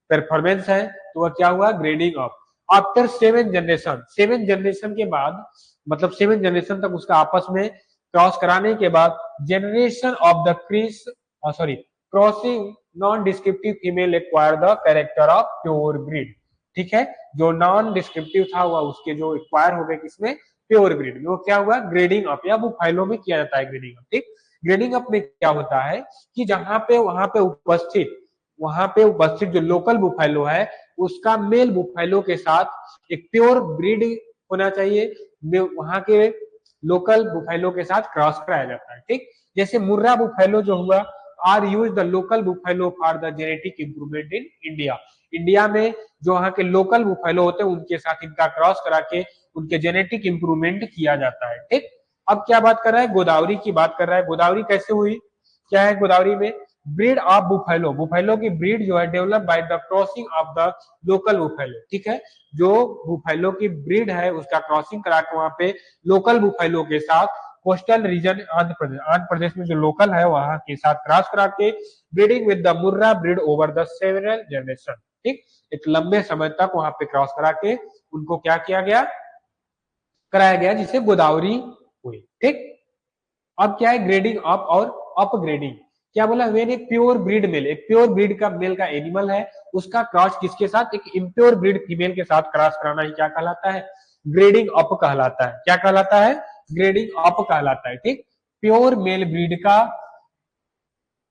परफॉर्मेंस है, तो वह क्या हुआ, grading up. After 7 generation, 7 generation के बाद, मतलब 7 जनरेशन तक उसका आपस में क्रॉस कराने के बाद, generation of the crease sorry crossing non descriptive female acquire the character of pure breed, ठीक है, जो नॉन डिस्क्रिप्टिव था वह उसके जो एक्वायर हो गए किसमें, प्योर ब्रीड में, वो क्या हुआ, ग्रेडिंग अप, या बुफैलो में किया जाता है ग्रेडिंग अप, ठीक। ग्रेडिंग अप में क्या होता है कि जहां पे वहां पे उपस्थित जो लोकल बुफैलो है उसका मेल बुफैलो के साथ एक प्योर ब्रीड होना चाहिए, वहां के लोकल बुफैलो के साथ क्रॉस कराया जाता है, ठीक। जैसे मुर्रा बुफैलो जो हुआ, are use the local buffalo for the genetic improvement in India, India में जो वहां के लोकल बुफैलो होते हैं उनके साथ इनका क्रॉस करा के उनके जेनेटिक इंप्रूवमेंट किया जाता है, ठीक। अब क्या बात कर रहा है, गोदावरी की बात कर रहा है। गोदावरी कैसे हुई, क्या है गोदावरी में, ब्रीड ऑफ बुफैलो, बुफैलो की ब्रीड जो है develop by the crossing of the local buffalo, ठीक है, जो बुफैलो की ब्रीड है उसका क्रॉसिंग करा के वहां पे लोकल बुफैलो के साथ कोस्टल रीजन आंध्र प्रदेश में जो लोकल है वहां के साथ क्रॉस करा के breeding with the Murrah breed over the several generation, ठीक, एक लंबे समय तक वहां पे क्रॉस करा के उनको क्या किया गया, कराया गया, जिसे गोदावरी हुई, ठीक। अब क्या है ग्रेडिंग अप और अपग्रेडिंग, क्या बोला, वेन एक प्योर ब्रीड मेल, एक प्योर ब्रीड का मेल का एनिमल है उसका क्रॉस किसके साथ, एक इम्प्योर ब्रीड फीमेल के साथ क्रॉस कराना ही क्या कहलाता है, ग्रेडिंग अप कहलाता है, क्या कहलाता है, ग्रेडिंग अप कहलाता है, ठीक। प्योर मेल ब्रीड का,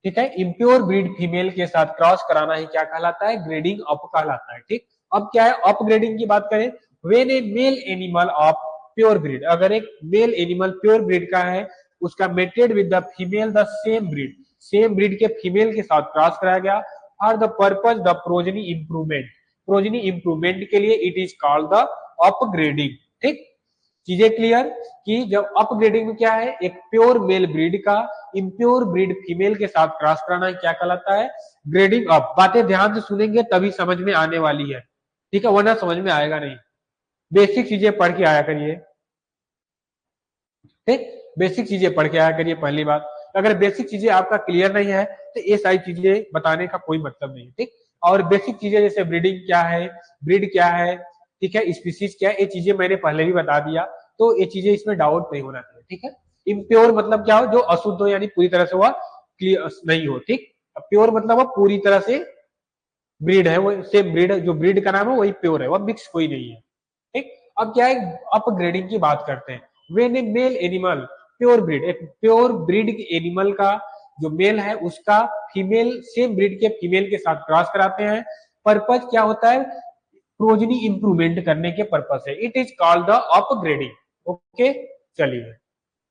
ठीक है, इम्प्योर ब्रीड फीमेल के साथ क्रॉस कराना ही क्या कहलाता है, ग्रेडिंग अप कहलाता है, ठीक। अब क्या है अपग्रेडिंग की बात करें, when a male animal of pure breed, अगर एक मेल एनिमल प्योर ब्रीड का है उसका mated with the female the same breed के फीमेल के साथ क्रॉस कराया गया for the purpose the progeny improvement के लिए, it is called the upgrading, ठीक। चीजें क्लियर कि जब अपग्रेडिंग में क्या है, एक प्योर मेल ब्रीड का इम्प्योर ब्रीड फीमेल के साथ क्रॉस कराना क्या कहलाता है, ग्रेडिंग अप। बातें ध्यान से सुनेंगे तभी समझ में आने वाली है, ठीक है, वरना समझ में आएगा नहीं। बेसिक चीजें पढ़ के आया करिए, ठीक, बेसिक चीजें पढ़ के आया करिए, पहली बात। अगर बेसिक चीजें आपका क्लियर नहीं है तो ये सारी चीजें बताने का कोई मतलब नहीं है, ठीक। और बेसिक चीजें जैसे ब्रीडिंग क्या है, ब्रीड क्या है, ठीक है, स्पीसीज क्या है, ये चीजें मैंने पहले भी बता दिया, तो ये चीजें इसमें डाउट नहीं होना चाहिए, ठीक है। इम्प्योर मतलब क्या हो, जो अशुद्ध हो, यानी पूरी तरह से वह क्लियर नहीं हो, ठीक। प्योर मतलब वह पूरी तरह से ब्रीड है, वो सेम ब्रीड, जो ब्रीड का नाम है वही प्योर है, वह मिक्स कोई नहीं है, ठीक। अब क्या है, अपग्रेडिंग की बात करते हैं। When a male animal pure breed, एक प्योर ब्रीड एनिमल का जो मेल है उसका फीमेल सेम ब्रीड के फीमेल के साथ क्रॉस कराते हैं, पर्पज क्या होता है, प्रोजनी इंप्रूवमेंट करने के पर्पज है, it is called the upgrading, okay. चलिए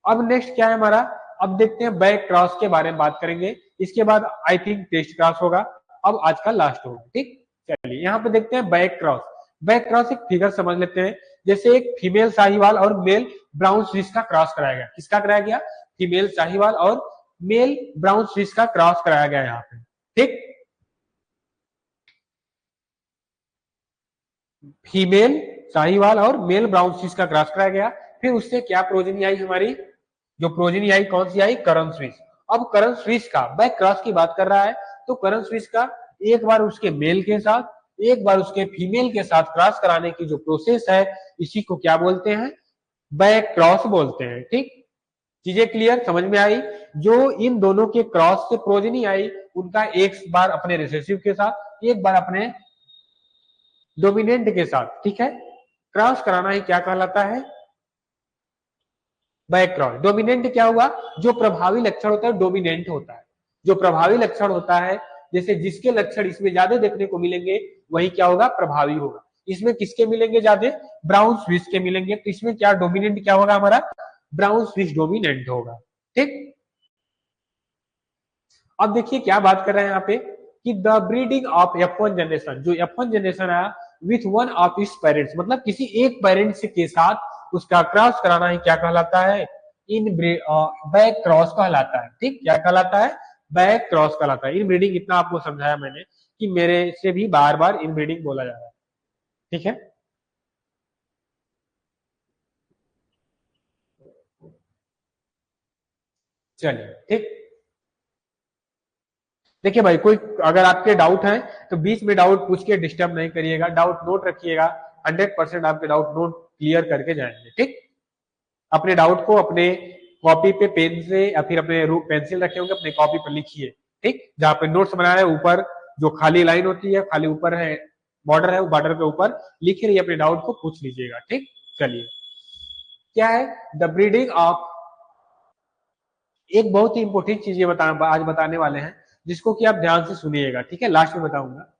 अब नेक्स्ट क्या है हमारा, अब देखते हैं बैक क्रॉस के बारे में बात करेंगे, इसके बाद आई थिंक टेस्ट क्रॉस होगा, अब आज का लास्ट होगा, ठीक। चलिए यहाँ पे देखते हैं बैक क्रॉस। बैक क्रॉस एक फिगर समझ लेते हैं, जैसे एक फीमेल साहिवाल और मेल ब्राउन स्विस का क्रॉस कराया गया, किसका कराया गया, फीमेल साहिवाल और मेल ब्राउन स्विस का क्रॉस कराया गया यहाँ पे, ठीक। फीमेल साहिवाल और मेल ब्राउन स्विस का क्रॉस कराया गया, फिर उससे क्या प्रोजनी आई हमारी, जो प्रोजनी आई कौन सी आई, करन स्विस। अब करन स्विस का बैक क्रॉस की बात कर रहा है, तो करन स्विस का एक बार उसके मेल के साथ एक बार उसके फीमेल के साथ क्रॉस कराने की जो प्रोसेस है, इसी को क्या बोलते हैं, बैक क्रॉस बोलते हैं, ठीक। चीजें क्लियर समझ में आई, जो इन दोनों के क्रॉस से प्रोजनी आई उनका एक बार अपने रिसेसिव के साथ एक बार अपने डोमिनेंट के साथ, ठीक है, क्रॉस कराना ही क्या कहलाता है, बैक क्रॉस। डोमिनेंट क्या हुआ, जो प्रभावी लक्षण होता है डोमिनेंट होता है, जो प्रभावी लक्षण होता है, जैसे जिसके लक्षण इसमें ज्यादा देखने को मिलेंगे वही क्या होगा, प्रभावी होगा। इसमें किसके मिलेंगे ज्यादा, ब्राउन स्विस के मिलेंगे, तो इसमें क्या डोमिनेंट क्या होगा हमारा, ब्राउन स्विस डोमिनेंट होगा, ठीक। अब देखिए क्या बात कर रहे हैं यहाँ पे कि the breeding of F1 generation, जो F1 जनरेशन आया with one of its parents, मतलब किसी एक पेरेंट्स के साथ उसका क्रॉस कराना ही क्या कहलाता है, इन बैक क्रॉस कहलाता है, ठीक, क्या कहलाता है, बैक क्रॉस कहलाता है। इन ब्रीडिंग इतना आपको समझाया मैंने, कि मेरे से भी बार बार इनब्रीडिंग बोला जा रहा है। ठीक है, चलिए ठीक। देखिए भाई, कोई अगर आपके डाउट है तो बीच में डाउट पूछ के डिस्टर्ब नहीं करिएगा, डाउट नोट रखिएगा। 100% आपके डाउट नोट क्लियर करके जाएंगे। ठीक, अपने डाउट को अपने कॉपी पे पेन से या फिर अपने पेंसिल रखे होंगे अपने कॉपी पर लिखिए। ठीक, जहां पे नोट्स बना रहे हैं ऊपर जो खाली लाइन होती है, खाली ऊपर है बॉर्डर है, वो बॉर्डर के ऊपर लिख रही अपने डाउट को पूछ लीजिएगा। ठीक, चलिए क्या है द ब्रीडिंग ऑफ, एक बहुत ही इंपॉर्टेंट चीज ये आज बताने वाले हैं जिसको कि आप ध्यान से सुनिएगा। ठीक है, लास्ट में बताऊंगा।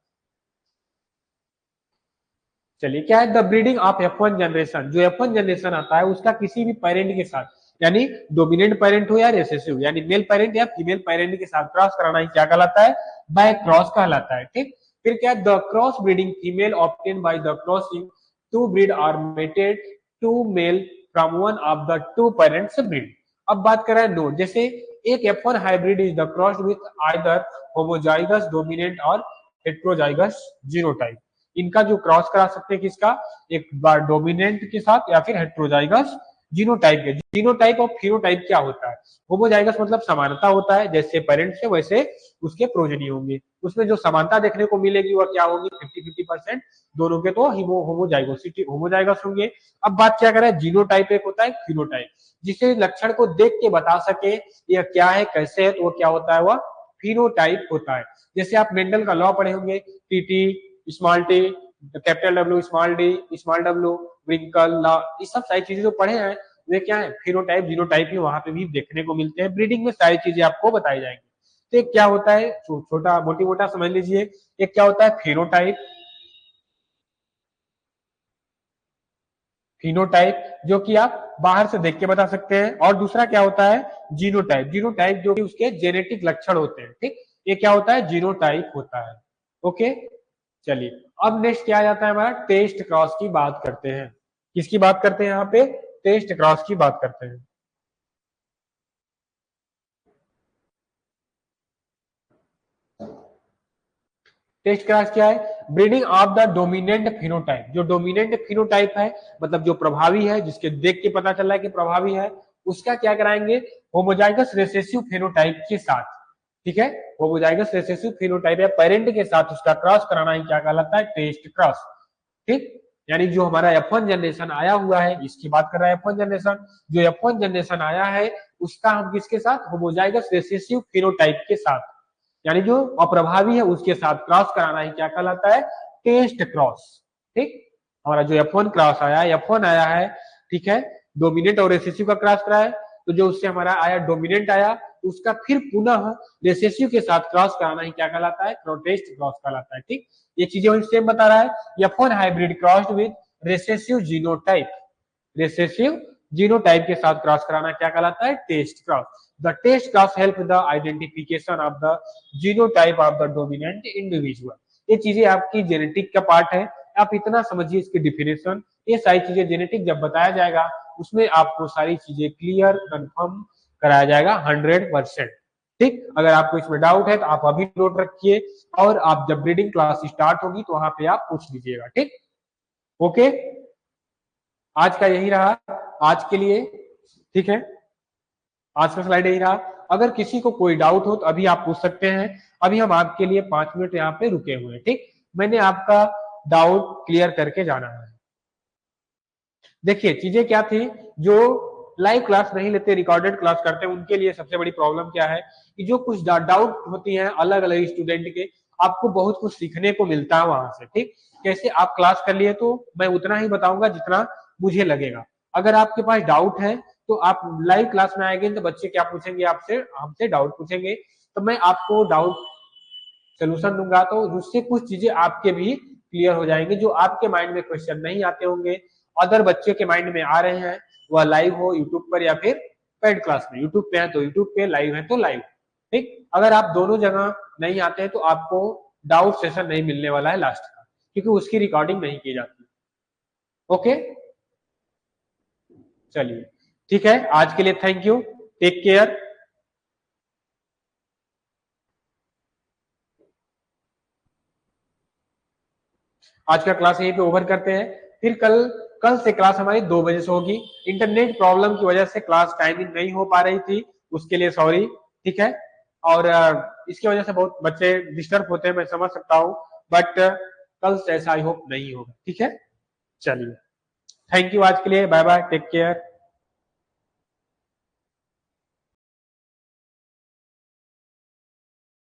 चलिए क्या है the breeding of F1 generation, जो F1 जनरेशन आता है उसका किसी भी पेरेंट के साथ, यानी डोमिनेंट पेरेंट हो या रिसेसिव, यानी मेल पेरेंट या फीमेल पेरेंट के साथ क्रॉस कराना ही क्या कहलाता है, बाय क्रॉस कहलाता है। ठीक, फिर क्या है the cross breeding female obtain by the crossing two breed are mated to male from one of the two parents breed. अब बात कर रहे हैं नो, जैसे एक F1 hybrid is the crossed with either homozygous dominant और heterozygous genotype. इनका जो क्रॉस करा सकते हैं किसका, एक बार डोमिनेंट के साथ या फिर हेट्रोजाइगस जीनोटाइप के। जीनोटाइप और फिनोटाइप क्या होता है, होमोजाइगस मतलब समानता होता है, जैसे पेरेंट से वैसे उसके प्रोजनी होंगे, उसमें जो समानता देखने को मिलेगी वह क्या होगी 50-50%, दोनों के तो होमोजाइगोसिटी होमोजाइगस होंगे। अब बात क्या करें, जीनोटाइप एक होता है फिनोटाइप, जिसे लक्षण को देख के बता सके यह क्या है कैसे है, तो वो क्या होता है, वह फिनोटाइप होता है। जैसे आप मेंडल का लॉ पढ़े होंगे, TT small t, capital W small d small डब्ल्यू, विंकल लॉ, ये सब सारी चीजें जो पढ़े हैं वे क्या है फिनोटाइप जीनोटाइप ही वहां पे भी देखने को मिलते हैं। ब्रीडिंग में सारी चीजें आपको बताई जाएंगी। तो एक क्या होता है, छोटा मोटी मोटा समझ लीजिए, एक क्या होता है फिनोटाइप, फिनोटाइप जो कि आप बाहर से देख के बता सकते हैं, और दूसरा क्या होता है जीनोटाइप, जीनोटाइप जो कि उसके जेनेटिक लक्षण होते हैं। ठीक, ये क्या होता है जीनोटाइप होता है। ओके, चलिए अब नेक्स्ट क्या आ जाता है हमारा, टेस्ट क्रॉस की बात करते हैं। किसकी बात करते हैं यहाँ पे, टेस्ट क्रॉस की बात करते हैं। टेस्ट क्रॉस क्या है, breeding of the dominant phenotype, जो डोमिनेंट फिनोटाइप है मतलब जो प्रभावी है, जिसके देख के पता चल रहा है कि प्रभावी है, उसका क्या कराएंगे होमोजाइगस रिसेसिव फेनोटाइप के साथ। ठीक है, होमोजाइगस रिसेसिव फेनोटाइप या पेरेंट के साथ उसका क्रॉस कराना ही क्या कहलाता है, टेस्ट क्रॉस। ठीक, यानी जो हमारा F1 जनरेशन आया हुआ है, इसकी बात कर रहा है F1 जनरेशन, जो F1 जनरेशन आया है उसका हम किसके साथ, होमोजाइगस रिसेसिव फेनोटाइप के साथ, यानी जो अप्रभावी है उसके साथ क्रॉस कराना ही क्या कहलाता है, टेस्ट क्रॉस। ठीक, हमारा जो F1 क्रॉस आया है, F1 आया है, ठीक है, डोमिनेंट और रेसेसिव का क्रॉस कराया है, तो जो उससे हमारा आया डोमिनेंट आया, उसका फिर पुनः रेसेसिव के साथ क्रॉस कराना ही क्या कहलाता है, टेस्ट क्रॉस कहलाता है। ठीक, ये चीजें वही सेम बता रहा है, F1 hybrid crossed with recessive genotype, recessive genotype के साथ क्रॉस कराना क्या कहलाता है, test cross. The test cross help the identification of the genotype of the dominant individual. ये चीजें आपकी जेनेटिक का पार्ट है, आप इतना समझिए इसकी डिफिनेशन, ये सारी चीजें जेनेटिक जब बताया जाएगा उसमें आपको सारी चीजें क्लियर कंफर्म कराया जाएगा 100%। ठीक, अगर आपको इसमें डाउट है तो आप अभी नोट रखिए, और आप जब ब्रीडिंग क्लास स्टार्ट होगी तो वहां पे आप पूछ लीजिएगा। ठीक, ओके, आज का यही रहा आज के लिए। ठीक है, आज का स्लाइड यही रहा, अगर किसी को कोई डाउट हो तो अभी आप पूछ सकते हैं। अभी हम आपके लिए 5 मिनट यहाँ पे रुके हुए हैं। ठीक, मैंने आपका डाउट क्लियर करके जाना है। देखिए चीजें क्या थी, जो लाइव क्लास नहीं लेते रिकॉर्डेड क्लास करते हैं उनके लिए सबसे बड़ी प्रॉब्लम क्या है कि जो कुछ डाउट होती है अलग अलग स्टूडेंट के, आपको बहुत कुछ सीखने को मिलता है वहां से। ठीक, कैसे आप क्लास कर लिए तो मैं उतना ही बताऊंगा जितना मुझे लगेगा। अगर आपके पास डाउट है तो आप लाइव क्लास में आएंगे तो बच्चे क्या पूछेंगे आपसे, हमसे डाउट पूछेंगे, तो मैं आपको डाउट सोल्यूशन दूंगा, तो उससे कुछ चीजें आपके भी क्लियर हो जाएंगे, जो आपके माइंड में क्वेश्चन नहीं आते होंगे, अदर बच्चे के माइंड में आ रहे हैं, वह लाइव हो यूट्यूब पर या फिर पेड क्लास में, यूट्यूब पे है तो यूट्यूब पे, लाइव है तो लाइव। ठीक, अगर आप दोनों जगह नहीं आते हैं तो आपको डाउट सेशन नहीं मिलने वाला है लास्ट का, क्योंकि उसकी रिकॉर्डिंग नहीं की जाती। ओके, चलिए ठीक है, आज के लिए थैंक यू, टेक केयर। आज का क्लास यहीं पे ओवर करते हैं। फिर कल से क्लास हमारी 2 बजे से होगी। इंटरनेट प्रॉब्लम की वजह से क्लास टाइमिंग नहीं हो पा रही थी, उसके लिए सॉरी, ठीक है। और इसकी वजह से बहुत बच्चे डिस्टर्ब होते हैं, मैं समझ सकता हूँ, बट कल से ऐसा आई होप नहीं होगा, ठीक है। चलिए, थैंक यू आज के लिए, बाय बाय, टेक केयर।